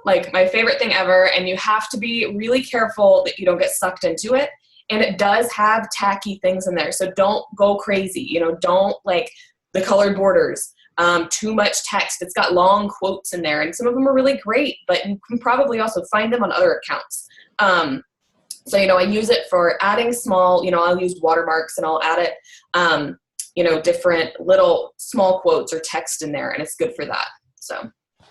my favorite thing ever, and you have to be really careful that you don't get sucked into it. And it does have tacky things in there, so don't go crazy. You know, don't like the colored borders, too much text. It's got long quotes in there, and some of them are really great, but you can probably also find them on other accounts. So, you know, I use it for adding small, you know, I'll use watermarks and I'll add it, you know, different little small quotes or text in there, and it's good for that.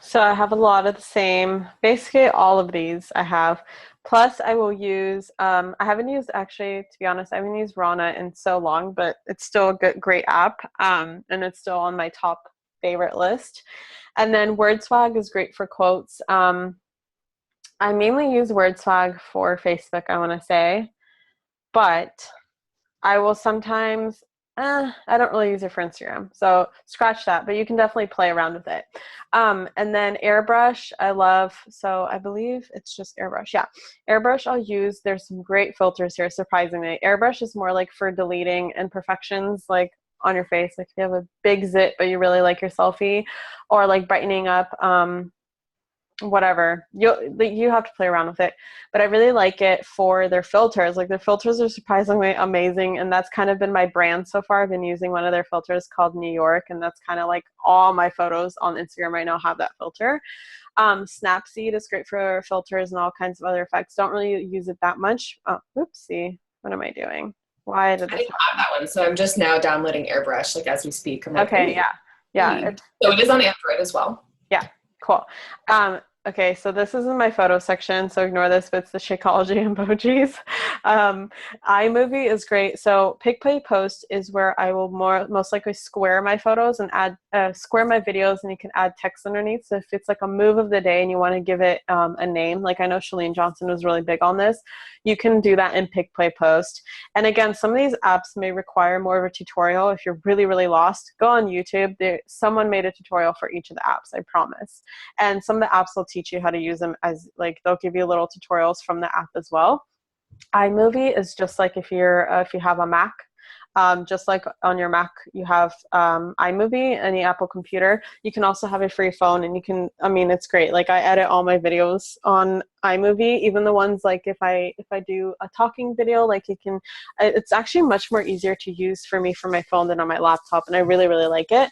So I have a lot of the same, basically all of these I have. Plus I will use, I haven't used, actually, to be honest, I haven't used Rana in so long, but it's still a good, great app. And it's still on my top favorite list. And then WordSwag is great for quotes. I mainly use WordSwag for Facebook, I want to say, but I will sometimes, I don't really use it for Instagram, so scratch that, but you can definitely play around with it. And then Airbrush, I love, so I believe it's just Airbrush. Yeah, Airbrush I'll use. There's some great filters here, surprisingly. Airbrush is more like for deleting imperfections, like on your face, like if you have a big zit, but you really like your selfie, or like brightening up, whatever, you have to play around with it, but I really like it for their filters. Like their filters are surprisingly amazing, and that's kind of been my brand so far. I've been using one of their filters called New York, and that's kind of like all my photos on Instagram right now have that filter. Snapseed is great for filters and all kinds of other effects. Don't really use it that much. Oh, oopsie, what am I doing? Why did I this didn't have that one, so I'm just now downloading Airbrush like as we speak. I'm like, okay, yeah. So it is on Android as well. Yeah, cool. Okay, so this is in my photo section, so ignore this, but it's the Shakeology emojis. iMovie is great. So Pick, Play, Post is where I will most likely square my photos and add square my videos, and you can add text underneath. So if it's like a move of the day and you want to give it a name, like I know Shalene Johnson was really big on this, you can do that in Pick, Play, Post. And again, some of these apps may require more of a tutorial. If you're really, really lost, go on YouTube. Someone made a tutorial for each of the apps, I promise. And some of the apps will teach you how to use them, as like they'll give you little tutorials from the app as well. iMovie is just like if you have a Mac, just like on your Mac you have iMovie, any Apple computer, you can also have it for your phone, and you can, I mean, it's great. Like I edit all my videos on iMovie, even the ones like if I do a talking video, like it's actually much more easier to use for me for my phone than on my laptop, and I really, really like it.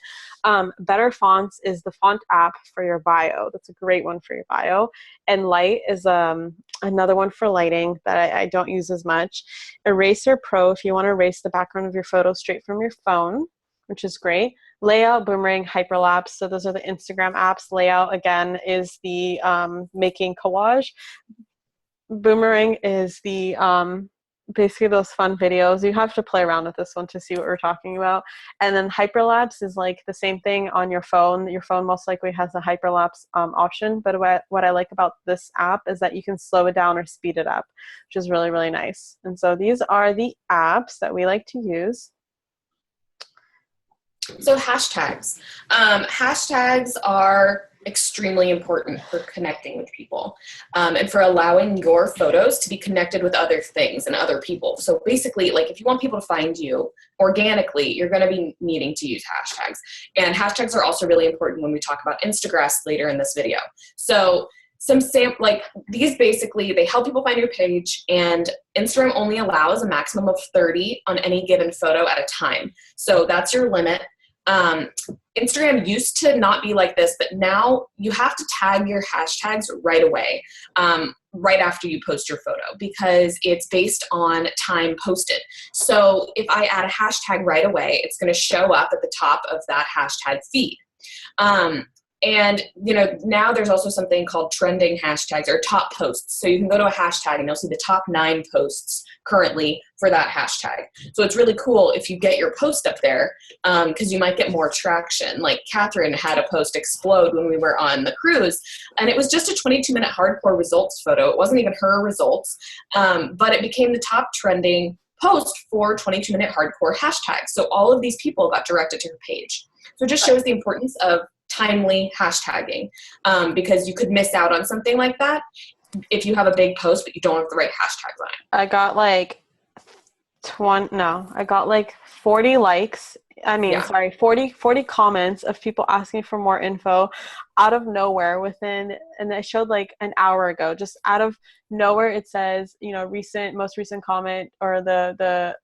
Better Fonts is the font app for your bio. That's a great one for your bio. And Light is another one for lighting that I don't use as much. Eraser Pro, if you want to erase the background of your photo straight from your phone, which is great. Layout, Boomerang, Hyperlapse. So those are the Instagram apps. Layout, again, is the making collage. Boomerang is the basically those fun videos. You have to play around with this one to see what we're talking about. And then Hyperlapse is like the same thing on your phone. Your phone most likely has a Hyperlapse option, but what I like about this app is that you can slow it down or speed it up, which is really, really nice. And so these are the apps that we like to use. So hashtags. Hashtags are extremely important for connecting with people, and for allowing your photos to be connected with other things and other people. So basically, like if you want people to find you organically, you're going to be needing to use hashtags. And hashtags are also really important when we talk about Instagram later in this video. So like these basically, they help people find your page, and Instagram only allows a maximum of 30 on any given photo at a time. So that's your limit. Instagram used to not be like this, but now you have to tag your hashtags right away, right after you post your photo, because it's based on time posted. So if I add a hashtag right away, it's going to show up at the top of that hashtag feed. And, you know, now there's also something called trending hashtags or top posts. So you can go to a hashtag and you'll see the top 9 posts currently for that hashtag. So it's really cool if you get your post up there, because you might get more traction. Like Catherine had a post explode when we were on the cruise, and it was just a 22-minute hardcore results photo. It wasn't even her results, but it became the top trending post for 22-minute hardcore hashtags. So all of these people got directed to her page. So it just shows the importance of timely hashtagging, because you could miss out on something like that if you have a big post but you don't have the right hashtags on it. I got like 40 likes. Sorry, 40 comments of people asking for more info out of nowhere and it showed like an hour ago, just out of nowhere. It says, most recent comment, or the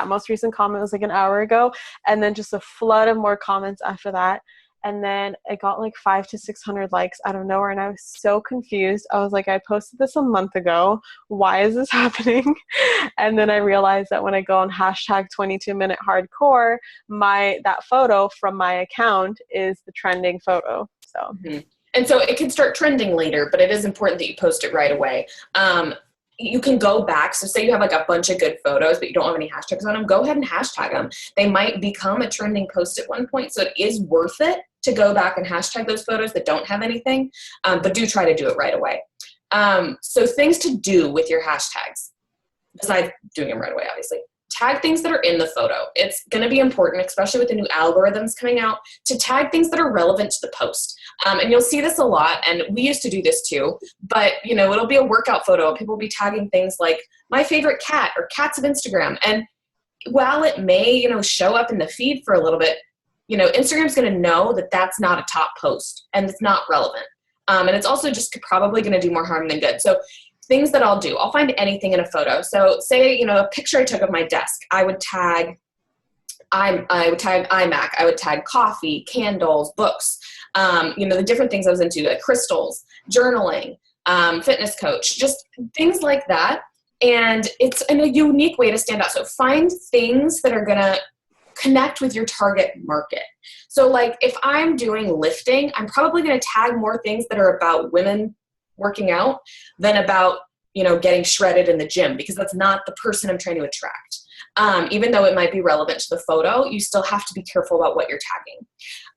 most recent comment was like an hour ago. And then just a flood of more comments after that. And then it got like 500 to 600 likes out of nowhere. And I was so confused. I was like, I posted this a month ago. Why is this happening? And then I realized that when I go on hashtag 22-minute hardcore, that photo from my account is the trending photo. So, mm-hmm. And so it can start trending later, but it is important that you post it right away. You can go back. So say you have like a bunch of good photos, but you don't have any hashtags on them, go ahead and hashtag them. They might become a trending post at one point. So it is worth it to go back and hashtag those photos that don't have anything, but do try to do it right away. So things to do with your hashtags, besides doing them right away, obviously. Tag things that are in the photo. It's going to be important, especially with the new algorithms coming out, to tag things that are relevant to the post. And you'll see this a lot, and we used to do this too, but it'll be a workout photo. People will be tagging things like my favorite cat or cats of Instagram. And while it may, show up in the feed for a little bit, Instagram's going to know that that's not a top post and it's not relevant. And it's also just probably going to do more harm than good. So things that I'll do, I'll find anything in a photo. So say, a picture I took of my desk, I would tag iMac, I would tag coffee, candles, books, the different things I was into, like crystals, journaling, fitness coach, just things like that. And it's in a unique way to stand out. So find things that are going to connect with your target market. So like if I'm doing lifting, I'm probably going to tag more things that are about women working out than about, getting shredded in the gym, because that's not the person I'm trying to attract. Even though it might be relevant to the photo, you still have to be careful about what you're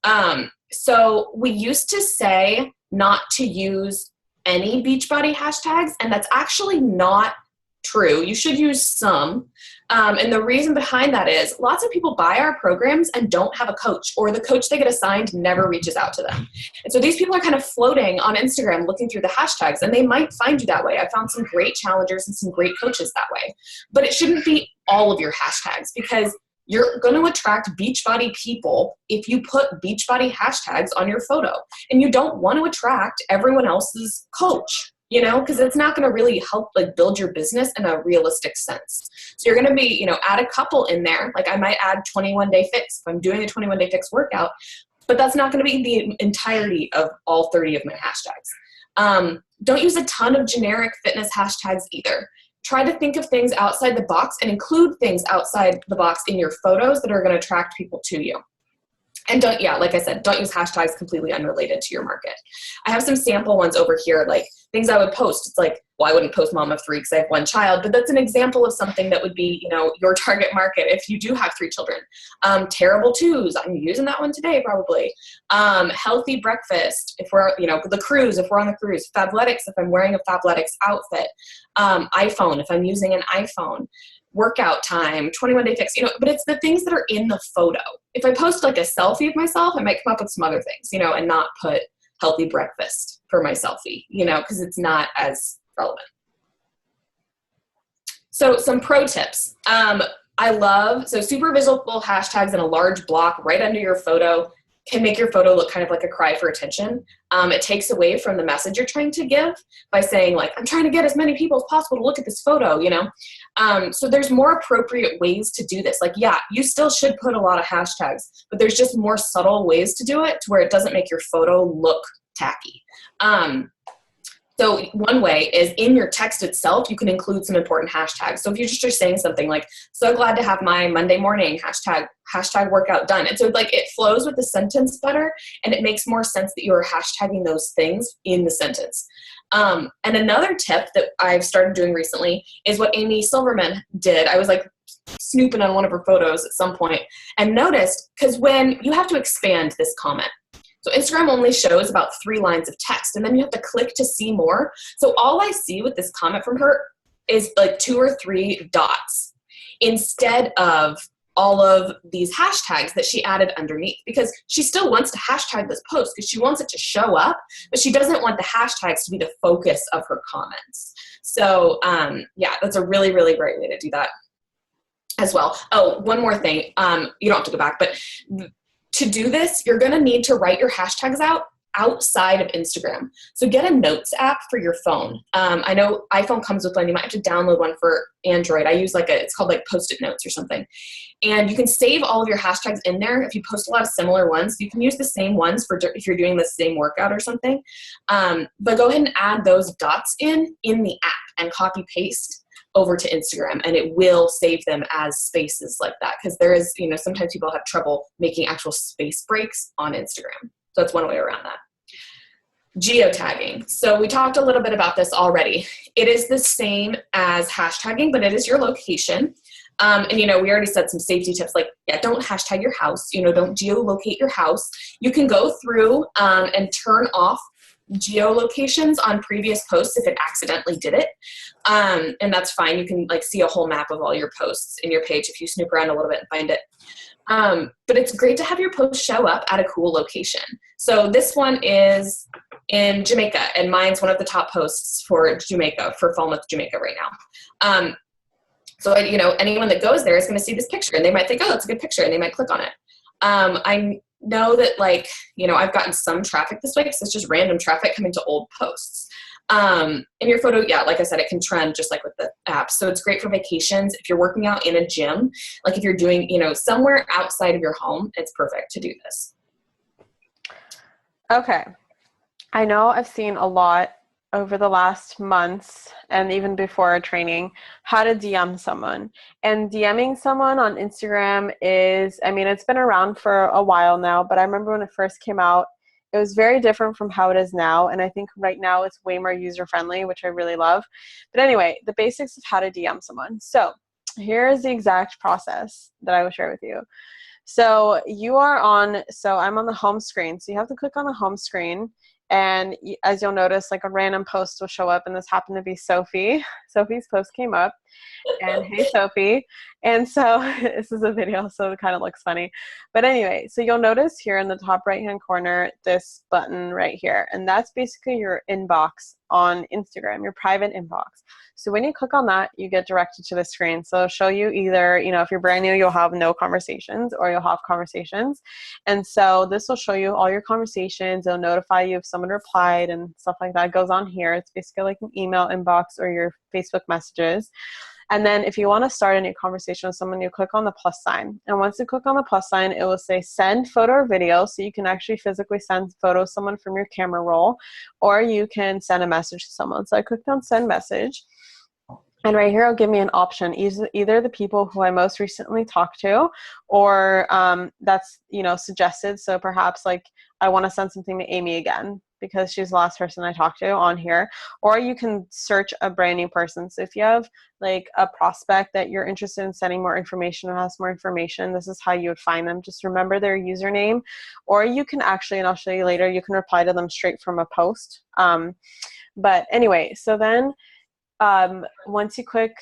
tagging. So we used to say not to use any Beachbody hashtags, and that's actually not true. You should use some. And the reason behind that is lots of people buy our programs and don't have a coach, or the coach they get assigned never reaches out to them. And so these people are kind of floating on Instagram looking through the hashtags, and they might find you that way. I found some great challengers and some great coaches that way. But it shouldn't be all of your hashtags, because you're going to attract Beachbody people if you put Beachbody hashtags on your photo. And you don't want to attract everyone else's coach, because it's not going to really help like build your business in a realistic sense. So you're going to be, add a couple in there. Like I might add 21-day fix if I'm doing a 21-day fix workout, but that's not going to be the entirety of all 30 of my hashtags. Don't use a ton of generic fitness hashtags either. Try to think of things outside the box and include things outside the box in your photos that are going to attract people to you. And like I said, don't use hashtags completely unrelated to your market. I have some sample ones over here, like things I would post. It's like, well, I wouldn't post mom of 3 because I have 1 child, but that's an example of something that would be, your target market if you do have 3 children. Terrible twos, I'm using that one today probably. Healthy breakfast, if we're, the cruise, if we're on the cruise. Fabletics, if I'm wearing a Fabletics outfit. iPhone, if I'm using an iPhone. Workout time, 21-day fix, but it's the things that are in the photo. If I post like a selfie of myself, I might come up with some other things, and not put healthy breakfast for my selfie, because it's not as relevant. So some pro tips. Super visible hashtags in a large block right under your photo can make your photo look kind of like a cry for attention. It takes away from the message you're trying to give by saying like, I'm trying to get as many people as possible to look at this photo, So there's more appropriate ways to do this. Like, yeah, you still should put a lot of hashtags, but there's just more subtle ways to do it to where it doesn't make your photo look tacky. So one way is in your text itself, you can include some important hashtags. So if you're just saying something like, so glad to have my Monday morning hashtag workout done. And so like it flows with the sentence better, and it makes more sense that you're hashtagging those things in the sentence. And another tip that I've started doing recently is what Amy Silverman did. I was like snooping on one of her photos at some point and noticed, because when you have to expand this comment, so Instagram only shows about 3 lines of text, and then you have to click to see more. So all I see with this comment from her is like 2 or 3 dots instead of all of these hashtags that she added underneath, because she still wants to hashtag this post because she wants it to show up, but she doesn't want the hashtags to be the focus of her comments. So yeah, that's a really, really great way to do that as well. Oh, one more thing. You don't have to go back, but to do this, you're going to need to write your hashtags out outside of Instagram. So get a notes app for your phone. I know iPhone comes with one. You might have to download one for Android. I use it's called like Post-it notes or something. And you can save all of your hashtags in there. If you post a lot of similar ones, you can use the same ones for if you're doing the same workout or something. But go ahead and add those dots in the app and copy paste over to Instagram, and it will save them as spaces like that. Because there is, sometimes people have trouble making actual space breaks on Instagram. So that's one way around that. Geotagging. So we talked a little bit about this already. It is the same as hashtagging, but it is your location. And, we already said some safety tips, like, don't hashtag your house, don't geolocate your house. You can go through and turn off geolocations on previous posts if it accidentally did it. And that's fine. You can see a whole map of all your posts in your page if you snoop around a little bit and find it. But it's great to have your post show up at a cool location. So this one is in Jamaica, and mine's one of the top posts for Jamaica, for Falmouth, Jamaica right now. So anyone that goes there is going to see this picture, and they might think, oh, that's a good picture, and they might click on it. I know that I've gotten some traffic this way because it's just random traffic coming to old posts. And your photo, like I said, it can trend just like with the app. So it's great for vacations. If you're working out in a gym, like if you're doing, somewhere outside of your home, it's perfect to do this. Okay. I know I've seen a lot over the last months and even before our training, how to DM someone. And DMing someone on Instagram it's been around for a while now, but I remember when it first came out, it was very different from how it is now. And I think right now it's way more user-friendly, which I really love. But anyway, the basics of how to DM someone. So here is the exact process that I will share with you. So I'm on the home screen. So you have to click on the home screen. And as you'll notice, a random post will show up, and this happened to be Sophie. Sophie's post came up, and hey, Sophie. And so this is a video, so it kind of looks funny. But anyway, so you'll notice here in the top right-hand corner, this button right here, and that's basically your inbox on Instagram, your private inbox. So when you click on that, you get directed to the screen. So it'll show you either, if you're brand new, you'll have no conversations, or you'll have conversations. And so this will show you all your conversations. It'll notify you if someone replied and stuff like that goes on here. It's basically like an email inbox or your Facebook messages. And then if you want to start a new conversation with someone, you click on the plus sign. And once you click on the plus sign, it will say send photo or video. So you can actually physically send photos of someone from your camera roll, or you can send a message to someone. So I clicked on send message. And right here, it'll give me an option, either the people who I most recently talked to, or that's, suggested. So perhaps I want to send something to Amy again because she's the last person I talked to on here, or you can search a brand new person. So if you have a prospect that you're interested in sending more information or has more information, this is how you would find them. Just remember their username, or you can actually, and I'll show you later, you can reply to them straight from a post. But anyway, so then once I click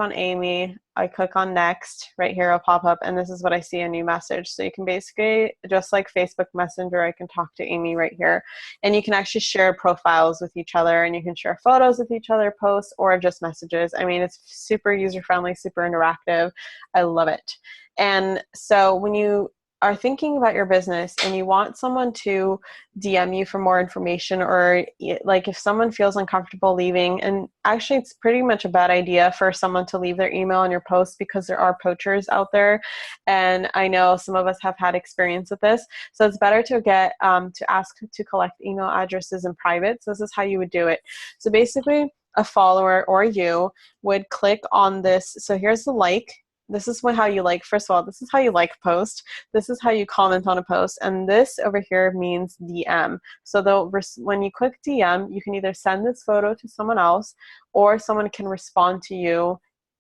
on Amy, I click on next. Right here, it'll pop up, and this is what I see, a new message. So you can basically, just like Facebook Messenger, I can talk to Amy right here, and you can actually share profiles with each other, and you can share photos with each other, posts, or just messages. It's super user-friendly, super interactive. I love it. And so when you are thinking about your business and you want someone to DM you for more information, or if someone feels uncomfortable leaving, and actually it's pretty much a bad idea for someone to leave their email on your post because there are poachers out there. And I know some of us have had experience with this. So it's better to get, to ask to collect email addresses in private. So this is how you would do it. So basically a follower or you would click on this. So here's the like. This is how you first of all, this is how you post. This is how you comment on a post. And this over here means DM. So when you click DM, you can either send this photo to someone else, or someone can respond to you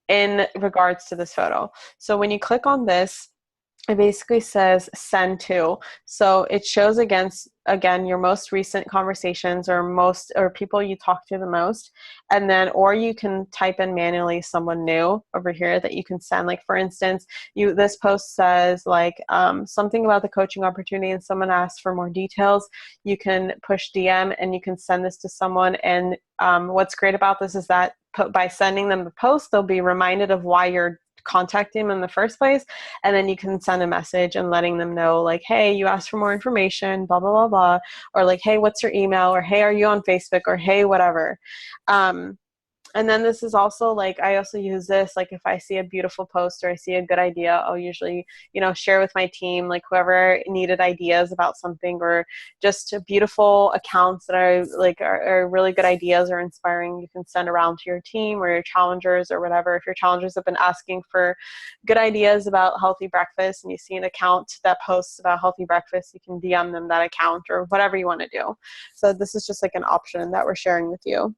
in regards to this photo. So when you click on this, it basically says send to. So it shows again your most recent conversations or people you talk to the most. And then, or you can type in manually someone new over here that you can send. Like for instance, this post says like something about the coaching opportunity and someone asks for more details. You can push DM and you can send this to someone. And what's great about this is that by sending them the post, they'll be reminded of why you're contacting them in the first place, and then you can send a message and letting them know like, hey, you asked for more information, blah blah blah blah, or like, hey, what's your email, or hey, are you on Facebook, or hey, whatever. And then this is also like, I also use this, like if I see a beautiful post or I see a good idea, I'll usually, share with my team, like whoever needed ideas about something, or just beautiful accounts that are really good ideas or inspiring. You can send around to your team or your challengers or whatever. If your challengers have been asking for good ideas about healthy breakfast and you see an account that posts about healthy breakfast, you can DM them that account or whatever you want to do. So this is just like an option that we're sharing with you.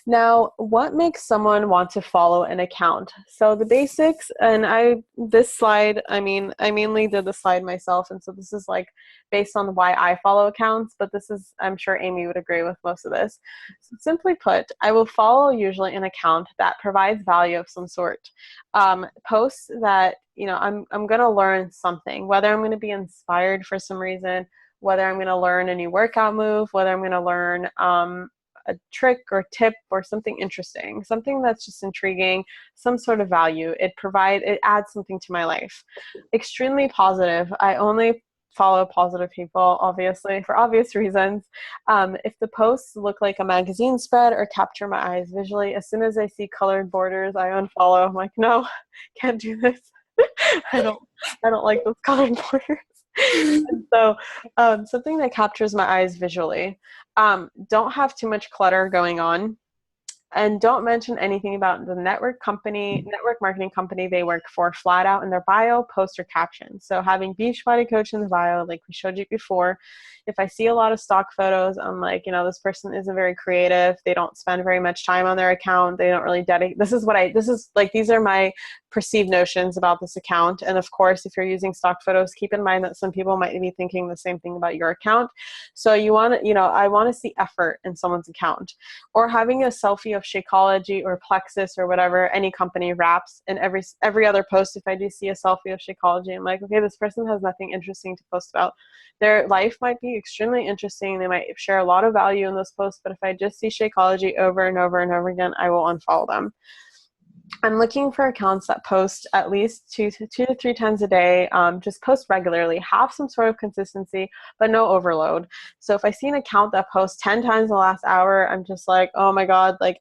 Now, what makes someone want to follow an account? So the basics, and I mainly did the slide myself, and so this is like based on why I follow accounts, but this is, I'm sure Amy would agree with most of this. So simply put, I will follow usually an account that provides value of some sort. Posts that, I'm going to learn something, whether I'm going to be inspired for some reason, whether I'm going to learn a new workout move, whether I'm going to learn a trick or tip or something interesting, something that's just intriguing, some sort of value. It adds something to my life. Extremely positive. I only follow positive people, obviously, for obvious reasons. If the posts look like a magazine spread or capture my eyes visually, as soon as I see colored borders, I unfollow. I'm like, no, can't do this. I don't like those colored borders. And so something that captures my eyes visually. Don't have too much clutter going on. And don't mention anything about the network marketing company they work for flat out in their bio, post, or caption. So having Beachbody Coach in the bio, like we showed you before, if I see a lot of stock photos, I'm like, this person isn't very creative. They don't spend very much time on their account. They don't really dedicate. These are my perceived notions about this account. And of course, if you're using stock photos, keep in mind that some people might be thinking the same thing about your account. So I want to see effort in someone's account. Or having a selfie of Shakeology or Plexus or whatever any company wraps in every other post. If I do see a selfie of Shakeology, I'm like, okay, this person has nothing interesting to post about. Their life might be extremely interesting. They might share a lot of value in those posts, but if I just see Shakeology over and over and over again, I will unfollow them. I'm looking for accounts that post at least two to three times a day. Just post regularly, have some sort of consistency, but no overload. So if I see an account that posts 10 times in the last hour, I'm just like, oh my God, like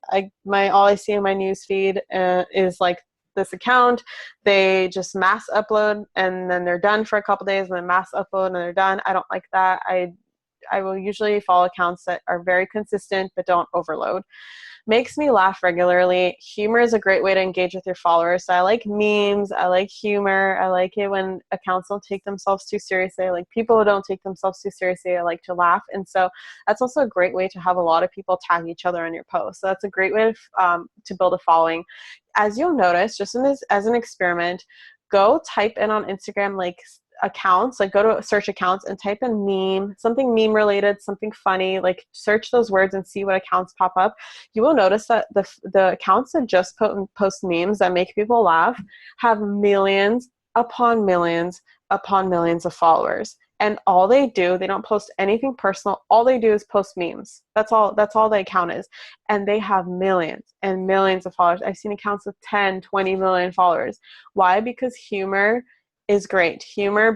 all I see in my news feed is like this account. They just mass upload and then they're done for a couple days and then mass upload and they're done. I don't like that. I will usually follow accounts that are very consistent but don't overload. Makes me laugh regularly. Humor is a great way to engage with your followers. So I like memes. I like humor. I like it when accounts don't take themselves too seriously. I like people who don't take themselves too seriously. I like to laugh. And so that's also a great way to have a lot of people tag each other on your post. So that's a great way to build a following. As you'll notice, just as an experiment, go type in on Instagram, like accounts, like go to search accounts and type in meme, something meme related, something funny, like search those words and see what accounts pop up. You will notice that the accounts that just post memes that make people laugh have millions upon millions upon millions of followers. And all they don't post anything personal. All they do is post memes. That's all the account is. And they have millions and millions of followers. I've seen accounts with 10, 20 million followers. Why? Because humor is great. Humor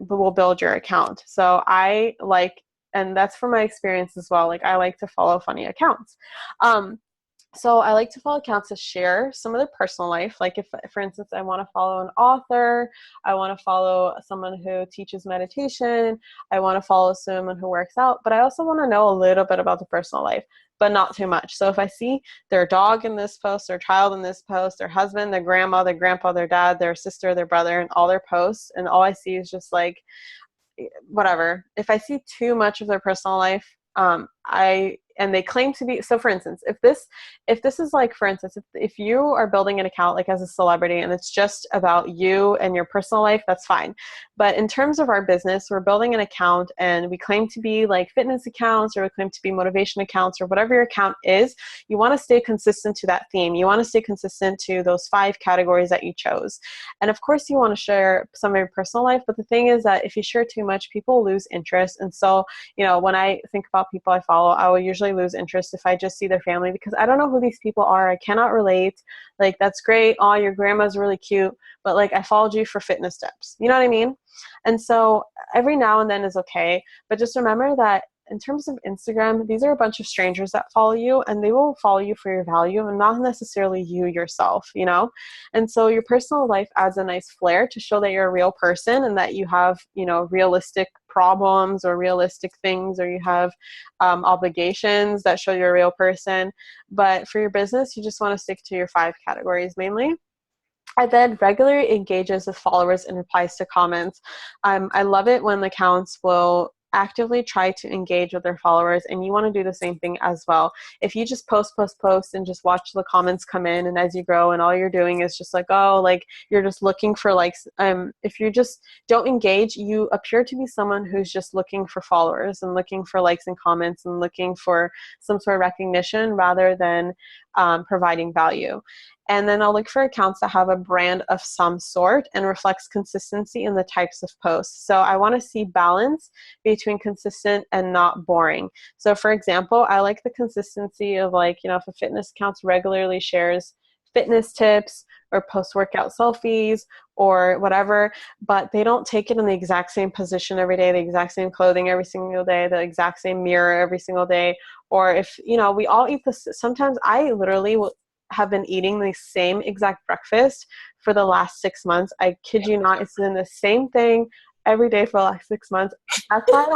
will build your account. So and that's from my experience as well. Like I like to follow funny accounts. So I like to follow accounts to share some of their personal life. Like if, for instance, I want to follow an author, I want to follow someone who teaches meditation, I want to follow someone who works out, but I also want to know a little bit about the personal life, but not too much. So if I see their dog in this post, their child in this post, their husband, their grandma, their grandpa, their dad, their sister, their brother, and all their posts, and all I see is just like, whatever. If I see too much of their personal life, and they claim to be, so for instance, if this is like, for instance, if you are building an account like as a celebrity and it's just about you and your personal life, that's fine. But in terms of our business, we're building an account and we claim to be like fitness accounts, or we claim to be motivation accounts, or whatever your account is. You want to stay consistent to that theme. You want to stay consistent to those 5 categories that you chose. And of course you want to share some of your personal life, but the thing is that if you share too much, people lose interest. And so, when I think about people I follow, I will usually lose interest if I just see their family, because I don't know who these people are. I cannot relate. Like, that's great. Oh, your grandma's really cute. But like, I followed you for fitness tips. You know what I mean? And so every now and then is okay. But just remember that in terms of Instagram, these are a bunch of strangers that follow you, and they will follow you for your value and not necessarily you yourself, And so your personal life adds a nice flair to show that you're a real person and that you have, realistic problems or realistic things, or you have obligations that show you're a real person. But for your business, you just want to stick to your 5 categories mainly. I then regularly engages with followers and replies to comments. I love it when accounts will actively try to engage with their followers, and you want to do the same thing as well. If you just post and just watch the comments come in, and as you grow and all you're doing is just like, oh, like you're just looking for likes, if you just don't engage, you appear to be someone who's just looking for followers and looking for likes and comments and looking for some sort of recognition rather than providing value. And then I'll look for accounts that have a brand of some sort and reflects consistency in the types of posts. So I want to see balance between consistent and not boring. So for example, I like the consistency of like, if a fitness account regularly shares fitness tips or post-workout selfies or whatever, but they don't take it in the exact same position every day, the exact same clothing every single day, the exact same mirror every single day. Or if, we all eat this. Sometimes I literally will have been eating the same exact breakfast for the last 6 months. I kid you not. It's been the same thing every day for the last 6 months. That's why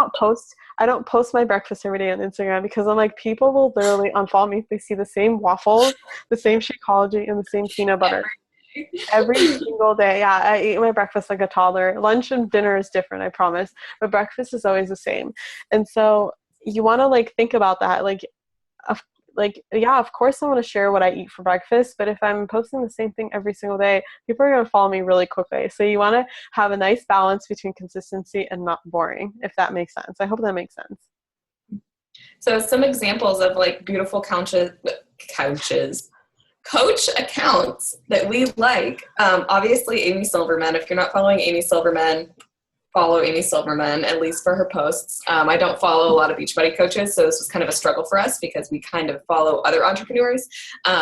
I don't post my breakfast every day on Instagram, because I'm like, people will literally unfollow me if they see the same waffles, the same Shakeology, and the same peanut butter every single day. Yeah, I eat my breakfast like a toddler. Lunch and dinner is different, I promise, but breakfast is always the same. And so you want to like think about that. Yeah, of course I want to share what I eat for breakfast, but if I'm posting the same thing every single day, people are going to follow me really quickly. So you want to have a nice balance between consistency and not boring, if that makes sense. I hope that makes sense. So some examples of like beautiful coach accounts that we like. Obviously, Amy Silverman. If you're not following Amy Silverman, follow Amy Silverman, at least for her posts. I don't follow a lot of Beachbody coaches, so this was kind of a struggle for us because we kind of follow other entrepreneurs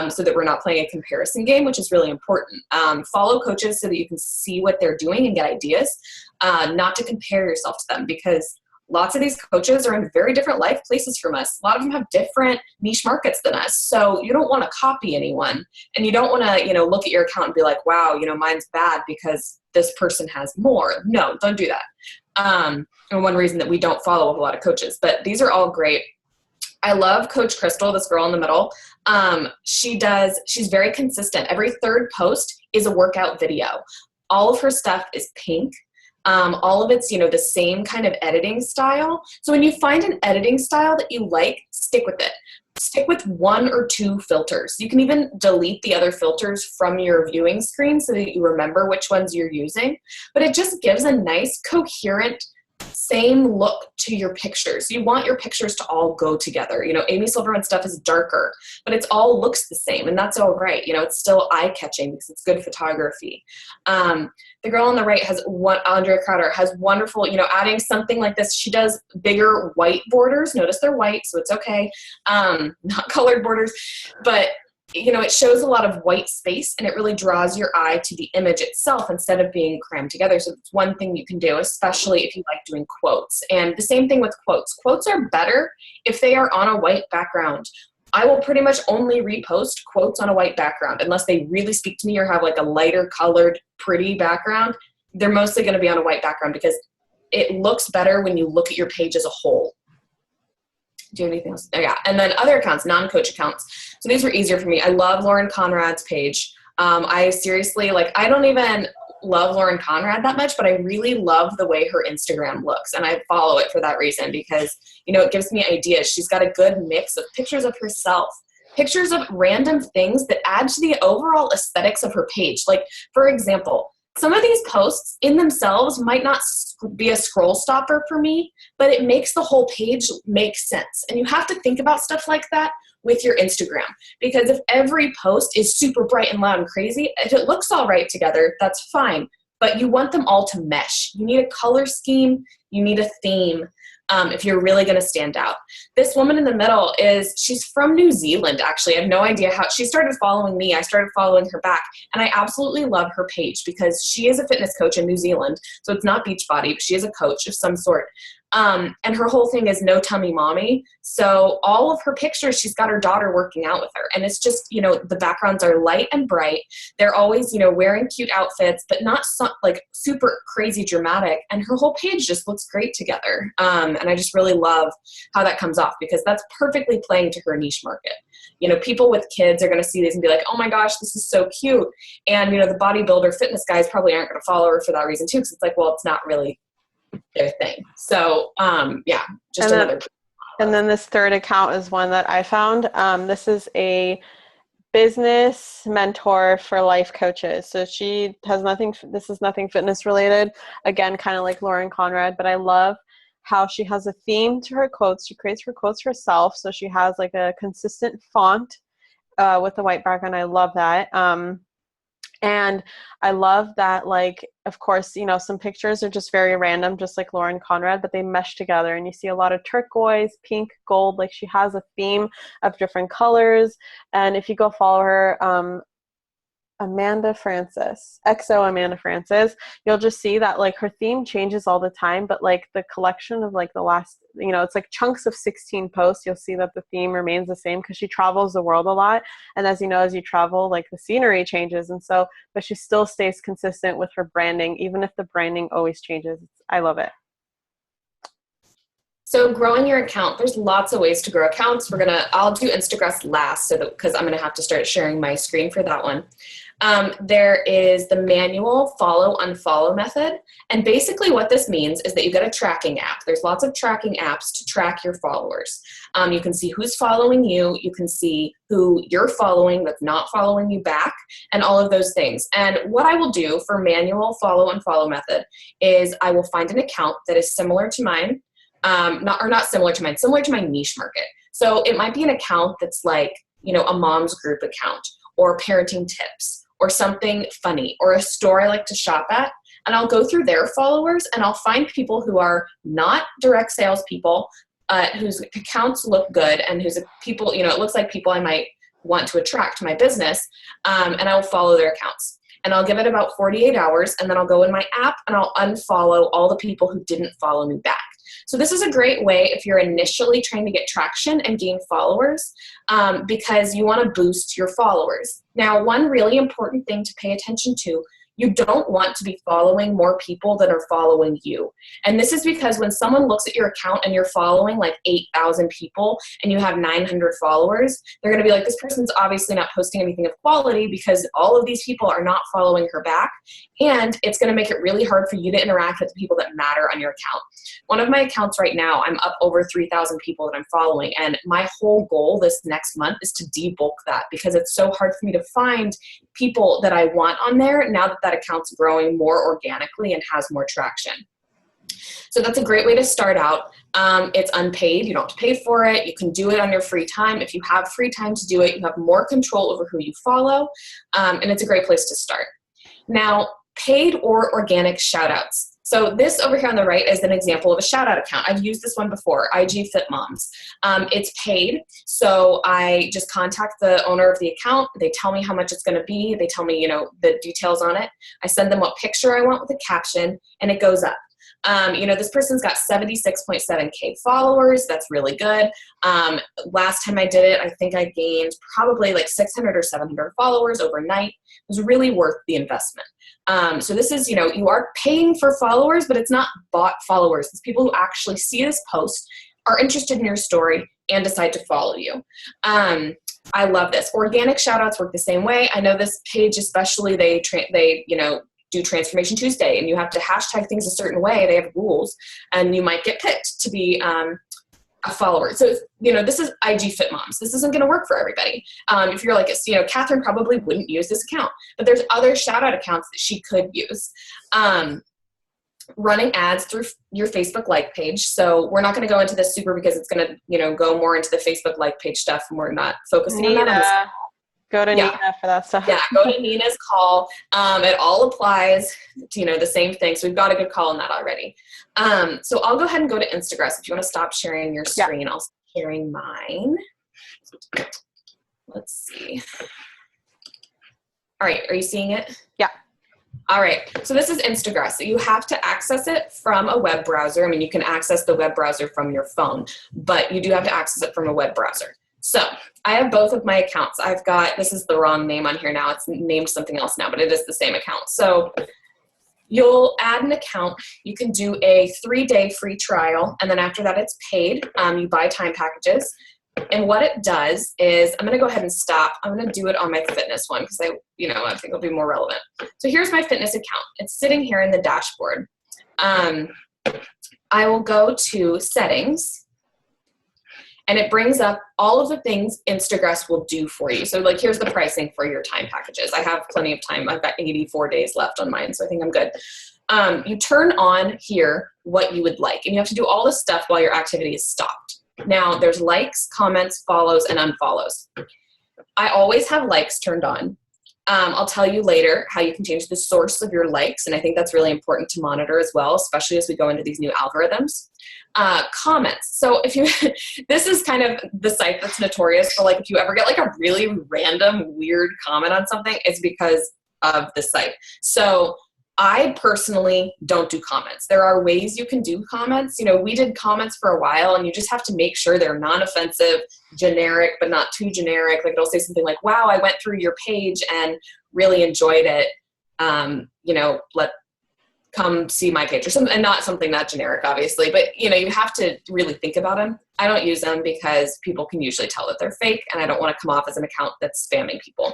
so that we're not playing a comparison game, which is really important. Follow coaches so that you can see what they're doing and get ideas, not to compare yourself to them, because lots of these coaches are in very different life places from us. A lot of them have different niche markets than us. So you don't want to copy anyone, and you don't want to, look at your account and be like, wow, mine's bad because this person has more. No, don't do that. And one reason that we don't follow a lot of coaches, but these are all great. I love Coach Crystal, this girl in the middle. She's very consistent. Every 3rd post is a workout video. All of her stuff is pink. All of it's, the same kind of editing style. So when you find an editing style that you like, stick with it. Stick with 1 or 2 filters. You can even delete the other filters from your viewing screen so that you remember which ones you're using. But it just gives a nice, coherent, same look to your pictures. You want your pictures to all go together. Amy Silverman stuff is darker, but it all looks the same, and that's all right. It's still eye-catching because it's good photography. The girl on the right Andrea Crowder has wonderful, adding something like this. She does bigger white borders. Notice they're white, so it's okay. Not colored borders, but it shows a lot of white space, and it really draws your eye to the image itself instead of being crammed together. So it's one thing you can do, especially if you like doing quotes. And the same thing with quotes. Quotes are better if they are on a white background. I will pretty much only repost quotes on a white background unless they really speak to me or have like a lighter colored, pretty background. They're mostly going to be on a white background because it looks better when you look at your page as a whole. Do you have anything else? Oh, yeah. And then other accounts, non-coach accounts. So these were easier for me. I love Lauren Conrad's page. I seriously, I don't even love Lauren Conrad that much, but I really love the way her Instagram looks. And I follow it for that reason because, you know, it gives me ideas. She's got a good mix of pictures of herself, pictures of random things that add to the overall aesthetics of her page. Like, for example, some of these posts in themselves might not be a scroll stopper for me, but it makes the whole page make sense. And you have to think about stuff like that with your Instagram, because if every post is super bright and loud and crazy, if it looks all right together, that's fine. But you want them all to mesh. You need a color scheme. You need a theme. If you're really going to stand out. This woman in the middle she's from New Zealand, actually. I have no idea how. She started following me. I started following her back. And I absolutely love her page because she is a fitness coach in New Zealand. So it's not Beachbody, but she is a coach of some sort. And her whole thing is no tummy mommy. So all of her pictures, she's got her daughter working out with her. And it's just, you know, the backgrounds are light and bright. They're always, you know, wearing cute outfits, but not like super crazy dramatic. And her whole page just looks great together. And I just really love how that comes off because that's perfectly playing to her niche market. You know, people with kids are going to see this and be like, oh my gosh, this is so cute. And, you know, the bodybuilder fitness guys probably aren't going to follow her for that reason too. Because it's like, well, it's not really their thing. So yeah, just another. And then this third account is one that I found. This is a business mentor for life coaches. So she has this is nothing fitness related. Again, kind of like Lauren Conrad, but I love how she has a theme to her quotes. She creates her quotes herself. So she has like a consistent font with the white background. I love that. And I love that, like, of course, you know, some pictures are just very random, just like Lauren Conrad, but they mesh together and you see a lot of turquoise, pink, gold. Like she has a theme of different colors. And if you go follow her, Amanda Francis, XO Amanda Francis, you'll just see that like her theme changes all the time, but like the collection of like the last, you know, it's like chunks of 16 posts, you'll see that the theme remains the same because she travels the world a lot. And as you know, as you travel, like the scenery changes. And so, but she still stays consistent with her branding, even if the branding always changes. I love it. So growing your account, there's lots of ways to grow accounts. I'll do Instagram last because I'm going to have to start sharing my screen for that one. There is the manual follow unfollow method. And basically what this means is that you get a tracking app. There's lots of tracking apps to track your followers. You can see who's following you. You can see who you're following that's not following you back and all of those things. And what I will do for manual follow unfollow method is I will find an account that is similar to mine. Not similar to mine, similar to my niche market. So it might be an account that's like, you know, a mom's group account or parenting tips or something funny or a store I like to shop at. And I'll go through their followers and I'll find people who are not direct sales people, whose accounts look good and whose people, you know, it looks like people I might want to attract to my business. And I will follow their accounts. And I'll give it about 48 hours and then I'll go in my app and I'll unfollow all the people who didn't follow me back. So this is a great way if you're initially trying to get traction and gain followers because you want to boost your followers. Now, one really important thing to pay attention to, you don't want to be following more people than are following you. And this is because when someone looks at your account and you're following like 8,000 people and you have 900 followers, they're going to be like, this person's obviously not posting anything of quality because all of these people are not following her back. And it's going to make it really hard for you to interact with the people that matter on your account. One of my accounts right now, I'm up over 3,000 people that I'm following. And my whole goal this next month is to debulk that because it's so hard for me to find people that I want on there now that that account's growing more organically and has more traction. So that's a great way to start out. It's unpaid. You don't have to pay for it. You can do it on your free time. If you have free time to do it, you have more control over who you follow. And it's a great place to start. Now, paid or organic shout outs. So this over here on the right is an example of a shout out account. I've used this one before, IG Fit Moms. It's paid. So I just contact the owner of the account. They tell me how much it's going to be. They tell me, you know, the details on it. I send them what picture I want with a caption and it goes up. You know, this person's got 76.7K followers. That's really good. Last time I did it, I think I gained probably like 600 or 700 followers overnight. It was really worth the investment. So this is, you know, you are paying for followers, but it's not bought followers. It's people who actually see this post, are interested in your story, and decide to follow you. I love this. Organic shout outs work the same way. I know this page especially, they you know, do Transformation Tuesday and you have to hashtag things a certain way, they have rules, and you might get picked to be a follower. So, this is IG Fit Moms. This isn't going to work for everybody. If you're like, Catherine probably wouldn't use this account, but there's other shout out accounts that she could use. Running ads through your Facebook like page. So we're not going to go into this super because it's going to, go more into the Facebook like page stuff, and we're not focusing on that. Go to Nina for that stuff. Yeah, go to Nina's call. It all applies to, the same thing. So we've got a good call on that already. So I'll go ahead and go to Instagram. If you want to stop sharing your screen, I'll stop sharing mine. Let's see. All right, are you seeing it? Yeah. All right, so this is Instagram. So you have to access it from a web browser. I mean, you can access the web browser from your phone, but you do have to access it from a web browser. So I have both of my accounts. I've got, this is the wrong name on here now. It's named something else now, but it is the same account. So you'll add an account. You can do a 3-day free trial, and then after that it's paid. You buy time packages. And what it does is, I'm going to go ahead and stop. I'm going to do it on my fitness one because I think it'll be more relevant. So here's my fitness account. It's sitting here in the dashboard. I will go to settings, and it brings up all of the things Instagram will do for you. So like, here's the pricing for your time packages. I have plenty of time. I've got 84 days left on mine, so I think I'm good. You turn on here what you would like, and you have to do all this stuff while your activity is stopped. Now, there's likes, comments, follows, and unfollows. I always have likes turned on. I'll tell you later how you can change the source of your likes, and I think that's really important to monitor as well, especially as we go into these new algorithms. Comments. So if you, this is kind of the site that's notorious for, like, if you ever get like a really random, weird comment on something, it's because of the site. So I personally don't do comments. There are ways you can do comments. We did comments for a while, and you just have to make sure they're non-offensive, generic, but not too generic. Like, it'll say something like, wow, I went through your page and really enjoyed it. Come see my page or something, and not something that generic, obviously, but you have to really think about them. I don't use them because people can usually tell that they're fake, and I don't want to come off as an account that's spamming people.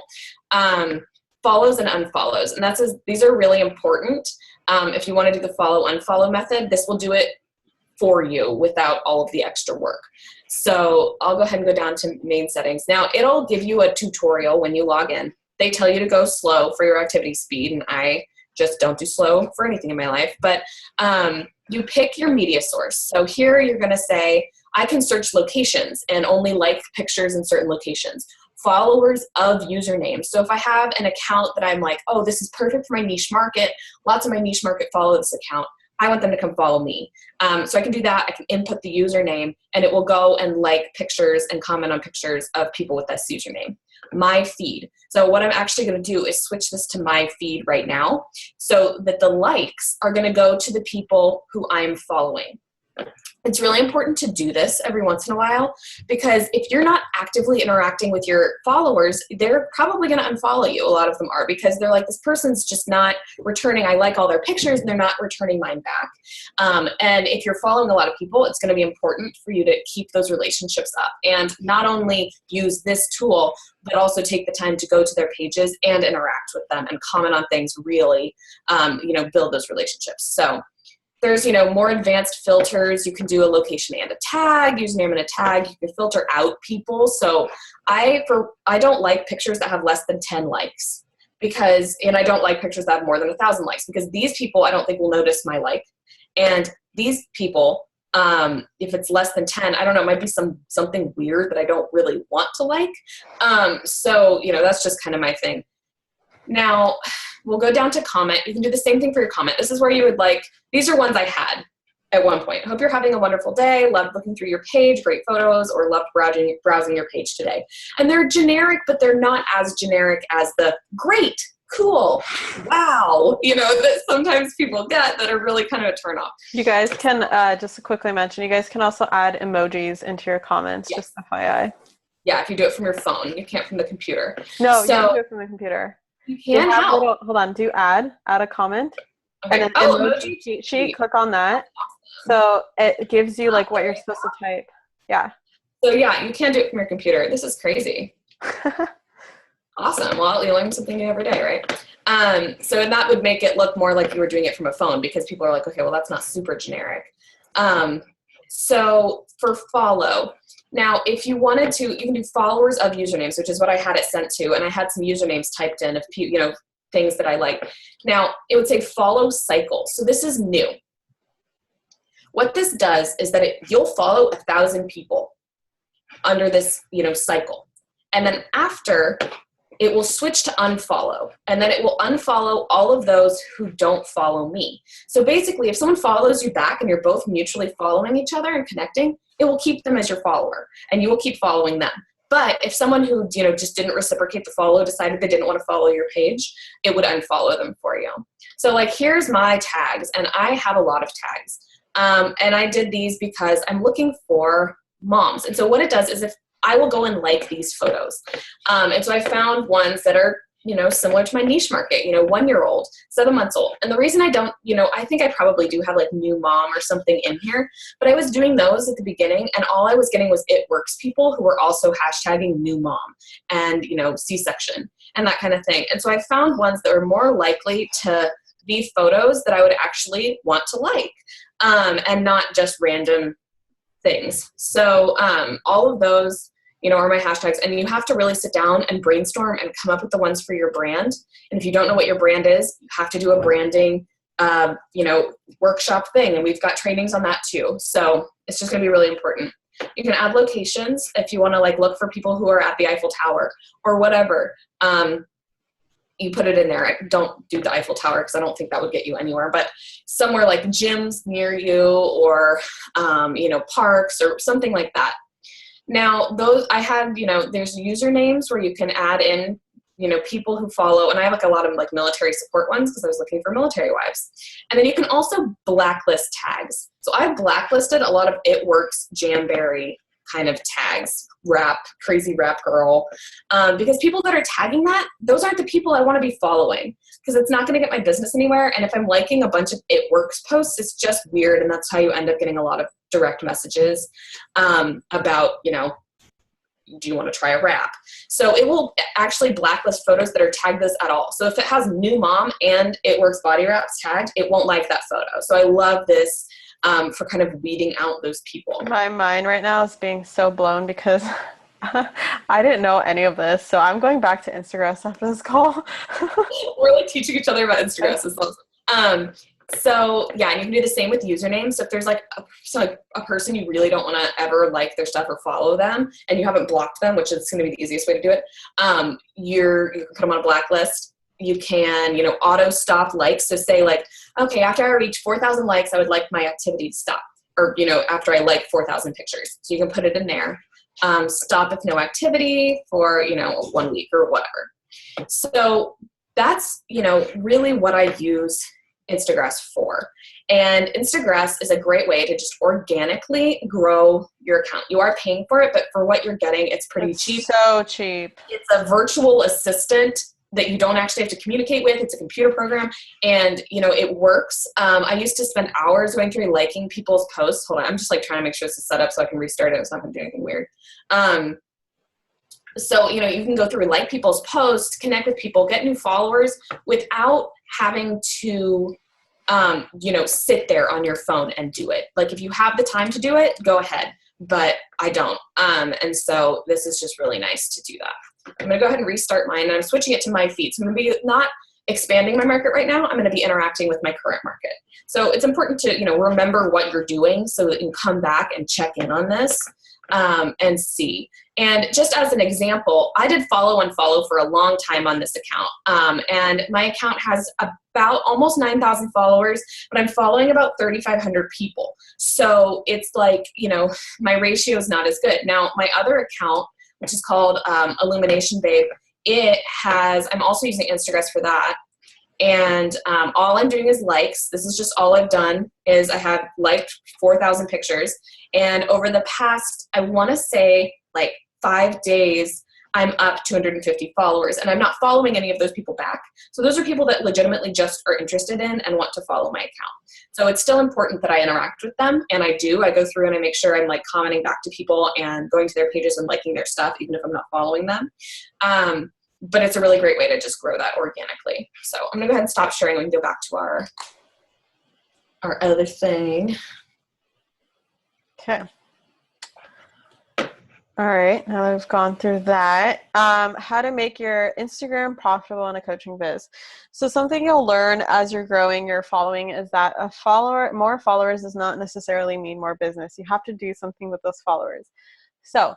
Follows and unfollows, and these are really important. If you want to do the follow unfollow method, this will do it for you without all of the extra work. So I'll go ahead and go down to main settings. Now it'll give you a tutorial when you log in. They tell you to go slow for your activity speed, and I just don't do slow for anything in my life, but you pick your media source. So here you're going to say, I can search locations and only like pictures in certain locations. Followers of username. So if I have an account that I'm like, oh, this is perfect for my niche market, lots of my niche market follow this account, I want them to come follow me. So I can do that. I can input the username, and it will go and like pictures and comment on pictures of people with this username. My feed. So what I'm actually going to do is switch this to my feed right now, so that the likes are going to go to the people who I'm following. It's really important to do this every once in a while, because if you're not actively interacting with your followers, they're probably going to unfollow you. A lot of them are, because they're like, this person's just not returning. I like all their pictures and they're not returning mine back. And if you're following a lot of people, it's going to be important for you to keep those relationships up, and not only use this tool, but also take the time to go to their pages and interact with them and comment on things, really, build those relationships. So there's, more advanced filters. You can do a location and a tag, username and a tag. You can filter out people. So I don't like pictures that have less than 10 likes, and I don't like pictures that have more than 1,000 likes, because these people I don't think will notice my like. And these people, if it's less than 10, I don't know, it might be something weird that I don't really want to like. So, that's just kind of my thing. Now, we'll go down to comment. You can do the same thing for your comment. This is where you would like, these are ones I had at one point. Hope you're having a wonderful day. Loved looking through your page, great photos, or loved browsing your page today. And they're generic, but they're not as generic as the great, cool, wow, that sometimes people get that are really kind of a turn off. You guys can, just to quickly mention, you guys can also add emojis into your comments, yes. Just FYI. Yeah, if you do it from your phone. You can't from the computer. No, you can do it from the computer. You can? How? Hold on. Do add a comment. Okay. And then emoji cheat sheet, click on that. So it gives you like what you're supposed to type. Yeah. So yeah, you can do it from your computer. This is crazy. Awesome. Well, you learn something new every day, right? So and that would make it look more like you were doing it from a phone, because people are like, okay, well, that's not super generic. So for follow, now if you wanted to, you can do followers of usernames, which is what I had it sent to, and I had some usernames typed in of, you know, things that I like. Now it would say follow cycle. So this is new. What this does is that you'll follow 1,000 people under this, you know, cycle, and then after, it will switch to unfollow, and then it will unfollow all of those who don't follow me. So basically, if someone follows you back and you're both mutually following each other and connecting, it will keep them as your follower, and you will keep following them. But if someone who, you know, just didn't reciprocate the follow, decided they didn't want to follow your page, it would unfollow them for you. So like, here's my tags, and I have a lot of tags. And I did these because I'm looking for moms. And so what it does is, if I will go and like these photos. And so I found ones that are, you know, similar to my niche market, you know, 1-year-old, 7 months old. And the reason I don't, you know, I think I probably do have like new mom or something in here, but I was doing those at the beginning, and all I was getting was It Works people who were also hashtagging new mom and, you know, C-section and that kind of thing. And so I found ones that were more likely to be photos that I would actually want to like, and not just random things. So all of those, you know, are my hashtags, and you have to really sit down and brainstorm and come up with the ones for your brand. And if you don't know what your brand is, you have to do a branding, you know, workshop thing. And we've got trainings on that too. So it's just going to be really important. You can add locations if you want to like look for people who are at the Eiffel Tower or whatever. You put it in there. Don't do the Eiffel Tower because I don't think that would get you anywhere, but somewhere like gyms near you, or, you know, parks or something like that. Now those I have, you know, there's usernames where you can add in, you know, people who follow, and I have like a lot of like military support ones because I was looking for military wives. And then you can also blacklist tags. So I've blacklisted a lot of It Works, Jamberry kind of tags, rap, crazy rap girl, because people that are tagging that, those aren't the people I want to be following, because it's not going to get my business anywhere. And if I'm liking a bunch of It Works posts, it's just weird, and that's how you end up getting a lot of direct messages about, you know, do you want to try a rap? So it will actually blacklist photos that are tagged this at all. So if it has new mom and It Works body wraps tagged, it won't like that photo. So I love this for kind of weeding out those people. My mind right now is being so blown because I didn't know any of this. So I'm going back to Instagram after this call. We're like teaching each other about Instagram. So it's awesome. So yeah, and you can do the same with usernames. So if there's like a person you really don't want to ever like their stuff or follow them, and you haven't blocked them, which is going to be the easiest way to do it, you can put them on a blacklist. You can, you know, auto stop likes. So say like, okay, after I reach 4,000 likes, I would like my activity to stop. Or, you know, after I like 4,000 pictures. So you can put it in there. Stop with no activity for, you know, 1 week or whatever. So that's, you know, really what I use Instagrass for. And Instagrass is a great way to just organically grow your account. You are paying for it, but for what you're getting, it's pretty cheap. So cheap. It's a virtual assistant that you don't actually have to communicate with. It's a computer program, and you know, it works. I used to spend hours going through liking people's posts. Hold on, I'm just like trying to make sure this is set up so I can restart it. It's not going to do anything weird. So, you know, you can go through and like people's posts, connect with people, get new followers without having to, you know, sit there on your phone and do it. Like if you have the time to do it, go ahead, but I don't. And so this is just really nice to do that. I'm going to go ahead and restart mine, and I'm switching it to my feed. So I'm going to be not expanding my market right now. I'm going to be interacting with my current market. So it's important to, you know, remember what you're doing so that you can come back and check in on this and see. And just as an example, I did follow and follow for a long time on this account. And my account has about almost 9,000 followers, but I'm following about 3,500 people. So it's like, you know, my ratio is not as good. Now, my other account, which is called Illumination Babe, I'm also using Instagram for that. And all I'm doing is likes. This is just all I've done is I have liked 4,000 pictures. And over the past, I want to say like 5 days, I'm up 250 followers, and I'm not following any of those people back. So those are people that legitimately just are interested in and want to follow my account. So it's still important that I interact with them, and I do. I go through and I make sure I'm like commenting back to people and going to their pages and liking their stuff, even if I'm not following them. but it's a really great way to just grow that organically. So I'm gonna go ahead and stop sharing and go back to our other thing. Okay. All right, now that we've gone through that, how to make your Instagram profitable in a coaching biz. So something you'll learn as you're growing your following is that more followers does not necessarily mean more business. You have to do something with those followers. So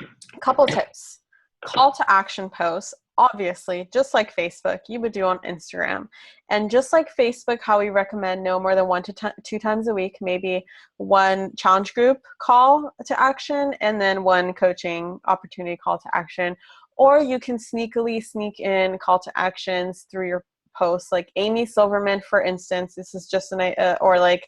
a couple tips. Call to action posts, obviously, just like Facebook, you would do on Instagram. And just like Facebook, how we recommend no more than 1 to 2 times a week, maybe one challenge group call to action and then one coaching opportunity call to action. Or you can sneakily sneak in call to actions through your posts, like Amy Silverman, for instance. This is just or like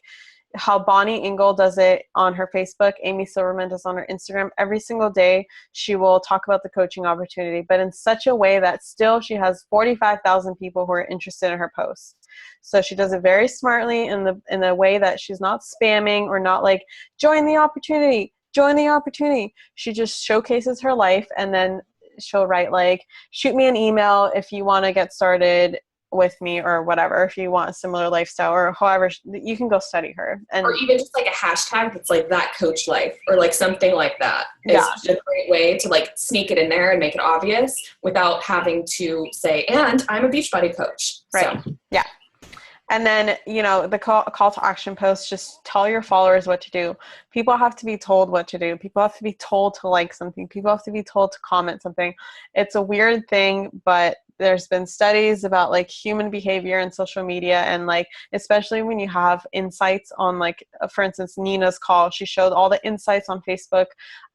how Bonnie Engel does it on her Facebook, Amy Silverman does on her Instagram. Every single day, she will talk about the coaching opportunity, but in such a way that still she has 45,000 people who are interested in her posts. So she does it very smartly in the way that she's not spamming or not like, join the opportunity, join the opportunity. She just showcases her life, and then she'll write like, shoot me an email if you want to get started with me, or whatever, if you want a similar lifestyle, or however, you can go study her. And or even just like a hashtag that's like that coach life, or like something like that is a great way to like sneak it in there and make it obvious without having to say, and I'm a Beachbody coach. Right. So. Yeah. And then, the call to action post, just tell your followers what to do. People have to be told what to do. People have to be told to like something. People have to be told to comment something. It's a weird thing, but there's been studies about like human behavior and social media, and like, especially when you have insights on like, for instance, Nina's call, she showed all the insights on Facebook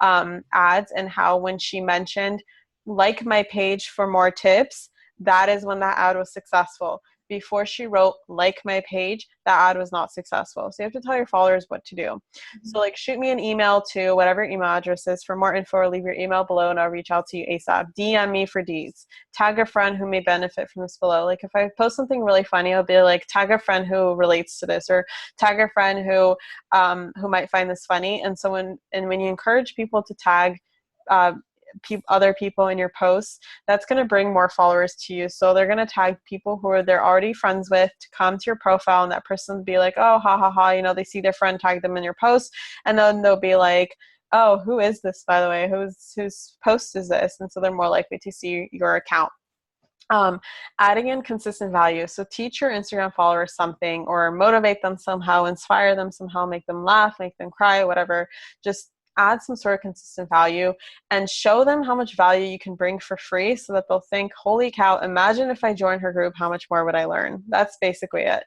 ads, and how when she mentioned like my page for more tips, that is when that ad was successful. Before she wrote like my page, that ad was not successful. So you have to tell your followers what to do. Mm-hmm. So like, shoot me an email to whatever email address is for more info, or leave your email below and I'll reach out to you ASAP. DM me for deeds. Tag a friend who may benefit from this below. Like if I post something really funny, I'll be like, tag a friend who relates to this, or tag a friend who might find this funny. And so when you encourage people to tag other people in your posts, that's going to bring more followers to you. So they're going to tag people who they're already friends with to come to your profile, and that person will be like, oh, ha ha ha, they see their friend tag them in your post, and then they'll be like, oh, who is this, by the way, whose post is this? And so they're more likely to see your account. Adding in consistent value. So teach your Instagram followers something, or motivate them somehow, inspire them somehow, make them laugh, make them cry, whatever. Just add some sort of consistent value and show them how much value you can bring for free, so that they'll think, holy cow, imagine if I joined her group, how much more would I learn? That's basically it.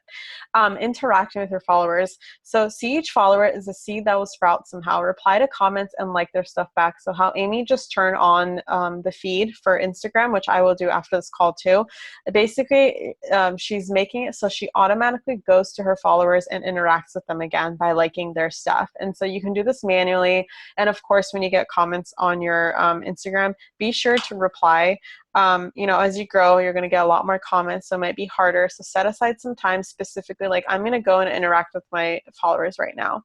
Interacting with your followers. So see each follower as a seed that will sprout somehow. Reply to comments and like their stuff back. So how Amy just turned on the feed for Instagram, which I will do after this call too. Basically, she's making it so she automatically goes to her followers and interacts with them again by liking their stuff. And so you can do this manually. And of course, when you get comments on your Instagram, be sure to reply. As you grow, you're going to get a lot more comments, so it might be harder. So set aside some time specifically, like I'm going to go and interact with my followers right now.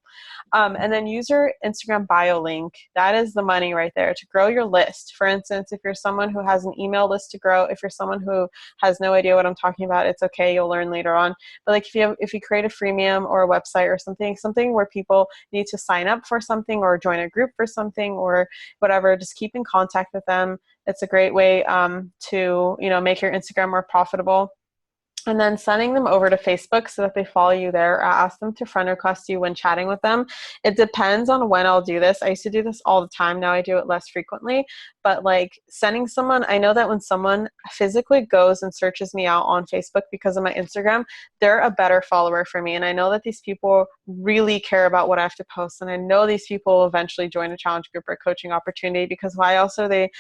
And then use your Instagram bio link. That is the money right there to grow your list. For instance, if you're someone who has an email list to grow, if you're someone who has no idea what I'm talking about, it's okay. You'll learn later on. But like if you create a freemium or a website or something where people need to sign up for something or join a group for something or whatever, just keep in contact with them. It's a great way to make your Instagram more profitable. And then sending them over to Facebook so that they follow you there, or ask them to friend request you when chatting with them. It depends on when I'll do this. I used to do this all the time. Now I do it less frequently. But like sending someone, I know that when someone physically goes and searches me out on Facebook because of my Instagram, they're a better follower for me. And I know that these people really care about what I have to post. And I know these people will eventually join a challenge group or coaching opportunity, because why else are they,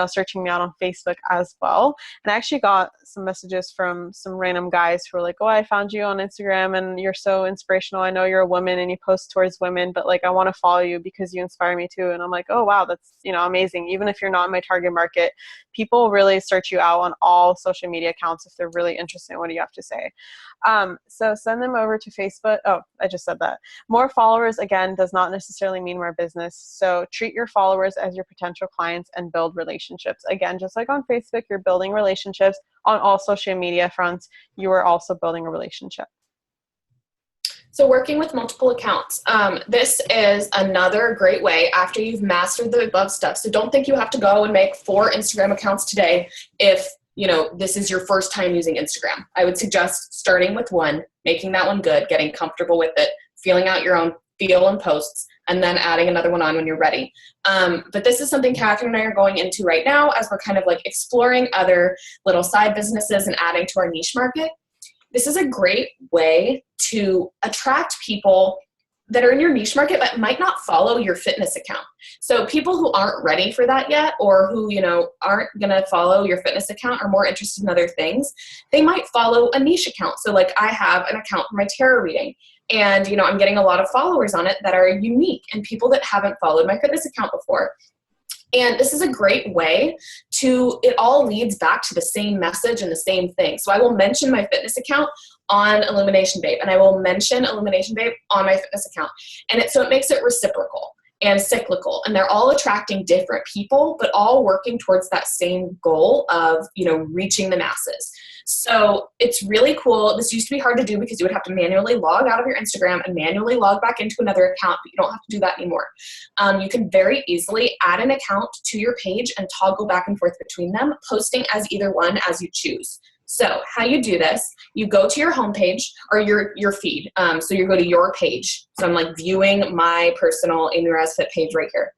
searching me out on Facebook as well? And I actually got some messages from some random guys who were like, oh, I found you on Instagram and you're so inspirational. I know you're a woman and you post towards women, but like, I want to follow you because you inspire me too. And I'm like, oh, wow, that's, amazing. Even if you're not in my target market, people really search you out on all social media accounts if they're really interested in what you have to say. So send them over to Facebook. Oh, I just said that. More followers, again, does not necessarily mean more business. So treat your followers as your potential clients and build relationships. Again, just like on Facebook, you're building relationships. On all social media fronts, you are also building a relationship. So working with multiple accounts. This is another great way after you've mastered the above stuff. So don't think you have to go and make 4 Instagram accounts today if this is your first time using Instagram. I would suggest starting with 1, making that one good, getting comfortable with it, feeling out your own feel and posts, and then adding another one on when you're ready. But this is something Catherine and I are going into right now as we're kind of like exploring other little side businesses and adding to our niche market. This is a great way to attract people that are in your niche market but might not follow your fitness account. So people who aren't ready for that yet, or who, aren't going to follow your fitness account, are more interested in other things, they might follow a niche account. So like I have an account for my tarot reading, and, I'm getting a lot of followers on it that are unique and people that haven't followed my fitness account before. And this is a great way it all leads back to the same message and the same thing. So I will mention my fitness account on Illumination Babe, and I will mention Illumination Babe on my fitness account. And so it makes it reciprocal and cyclical, and they're all attracting different people, but all working towards that same goal of, reaching the masses. So it's really cool. This used to be hard to do because you would have to manually log out of your Instagram and manually log back into another account, but you don't have to do that anymore. You can very easily add an account to your page and toggle back and forth between them, posting as either one as you choose. So how you do this, you go to your homepage or your feed. So you go to your page. So I'm like viewing my personal Amy Raz Fit page right here.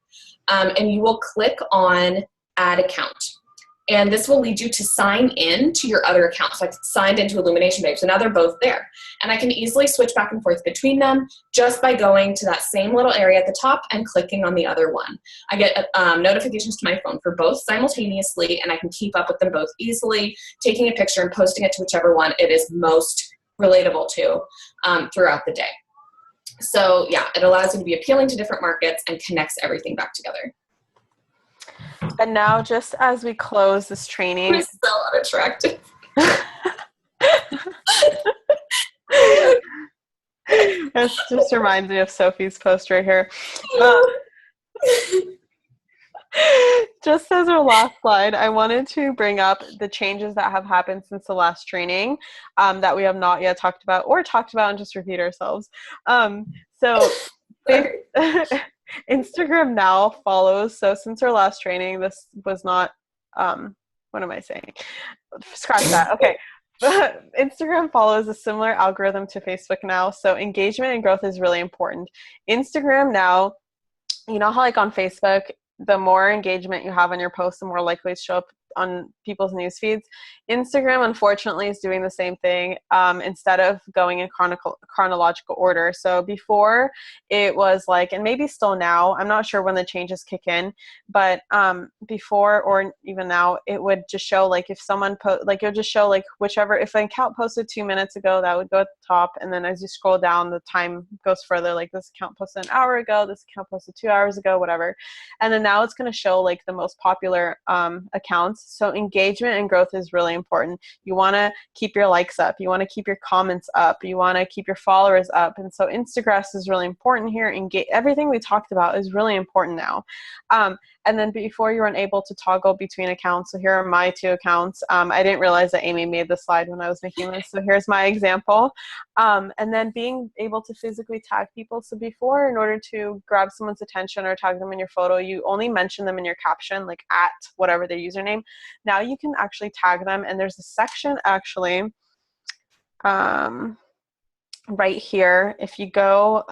And you will click on add account. And this will lead you to sign in to your other accounts. So I signed into Illumination Babe, so now they're both there. And I can easily switch back and forth between them just by going to that same little area at the top and clicking on the other one. I get notifications to my phone for both simultaneously, and I can keep up with them both easily, taking a picture and posting it to whichever one it is most relatable to throughout the day. So yeah, it allows you to be appealing to different markets and connects everything back together. And now, just as we close this training, it's so unattractive. This just reminds me of Sophie's post right here. Just as our last slide, I wanted to bring up the changes that have happened since the last training that we have not yet talked about and just repeat ourselves. So Instagram now follows. So since our last training, this was not, what am I saying? Scratch that. Okay. Instagram follows a similar algorithm to Facebook now. So engagement and growth is really important. Instagram now, how like on Facebook, the more engagement you have on your posts, the more likely to show up on people's news feeds. Instagram, unfortunately, is doing the same thing instead of going in chronological order. So before it was like, and maybe still now, I'm not sure when the changes kick in, but before or even now, it would just show like if someone it would just show like whichever, if an account posted 2 minutes ago, that would go at the top. And then as you scroll down, the time goes further, like this account posted an hour ago, this account posted 2 hours ago, whatever. And then now it's going to show like the most popular accounts. So engagement and growth is really important. You want to keep your likes up. You want to keep your comments up. You want to keep your followers up. And so Instagram is really important here. Everything we talked about is really important now. And then before you were unable to toggle between accounts. So here are my 2 accounts. I didn't realize that Amy made the slide when I was making this. So here's my example. And then being able to physically tag people. So before, in order to grab someone's attention or tag them in your photo, you only mention them in your caption, like at whatever their username. Now you can actually tag them. And there's a section actually right here. If you go,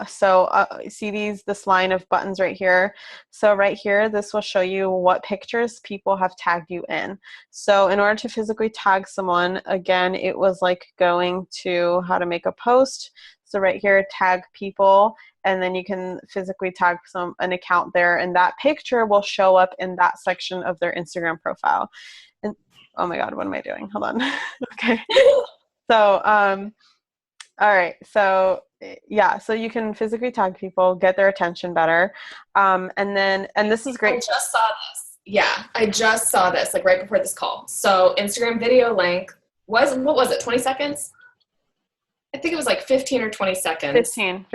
see this line of buttons right here. So right here, this will show you what pictures people have tagged you in. So in order to physically tag someone, again, it was like going to how to make a post. So right here, tag people, and then you can physically tag an account there, and that picture will show up in that section of their Instagram profile. And oh my God, what am I doing? Hold on. Okay. So, all right. So yeah, so you can physically tag people, get their attention better. And this is great. I just saw this. Yeah, I just saw this like right before this call. So Instagram video length was, what was it, 20 seconds? I think it was like 15 or 20 seconds. 15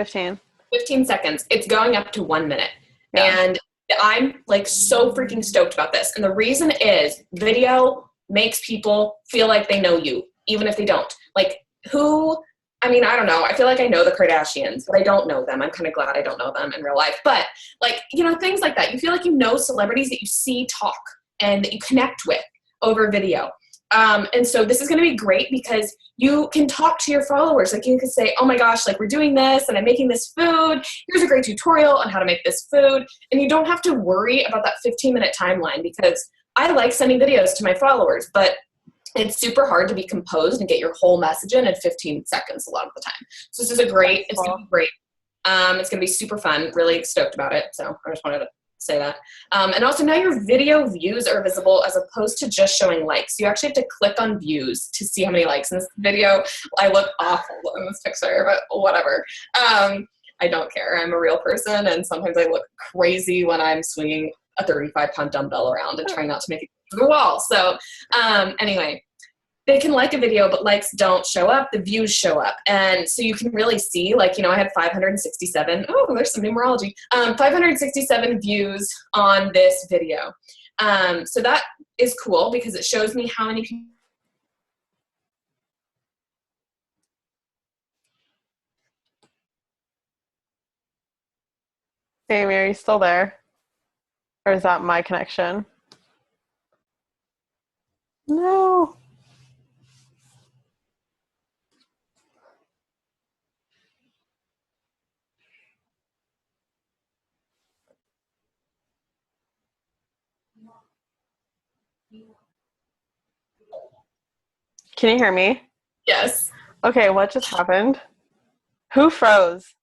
seconds. It's going up to 1 minute. Yeah. And I'm like so freaking stoked about this. And the reason is video makes people feel like they know you, even if they don't. Like I mean, I don't know. I feel like I know the Kardashians, but I don't know them. I'm kind of glad I don't know them in real life. But like, things like that. You feel like you know celebrities that you see talk and that you connect with over video. And so this is going to be great because you can talk to your followers. Like you can say, oh my gosh, like we're doing this and I'm making this food. Here's a great tutorial on how to make this food. And you don't have to worry about that 15-minute timeline because I like sending videos to my followers, but it's super hard to be composed and get your whole message in 15 seconds a lot of the time. So this is it's going to be great. It's going to be super fun. Really stoked about it. So I just wanted to say that. And also now your video views are visible as opposed to just showing likes. You actually have to click on views to see how many likes in this video. I look awful in this picture, but whatever. I don't care. I'm a real person, and sometimes I look crazy when I'm swinging a 35-pound dumbbell around and trying not to make it to the wall. So anyway, they can like a video, but likes don't show up. The views show up. And so you can really see, like, I had 567. Oh, there's some numerology. 567 views on this video. So that is cool because it shows me how many people. Amy, are you still there? Or is that my connection? No. Can you hear me? Yes. Okay, what just happened? Who froze?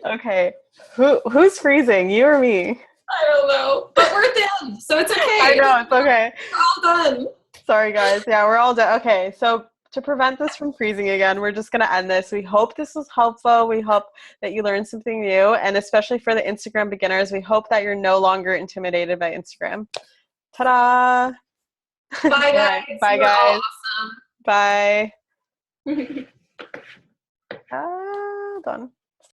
Okay. Who's freezing? You or me? I don't know. But we're done, so it's okay. I know, it's okay. We're all done. Sorry, guys. Yeah, we're all done. Okay, so to prevent this from freezing again, we're just going to end this. We hope this was helpful. We hope that you learned something new. And especially for the Instagram beginners, we hope that you're no longer intimidated by Instagram. Ta-da! Bye, guys. Bye, You're guys. all awesome. Bye. Done.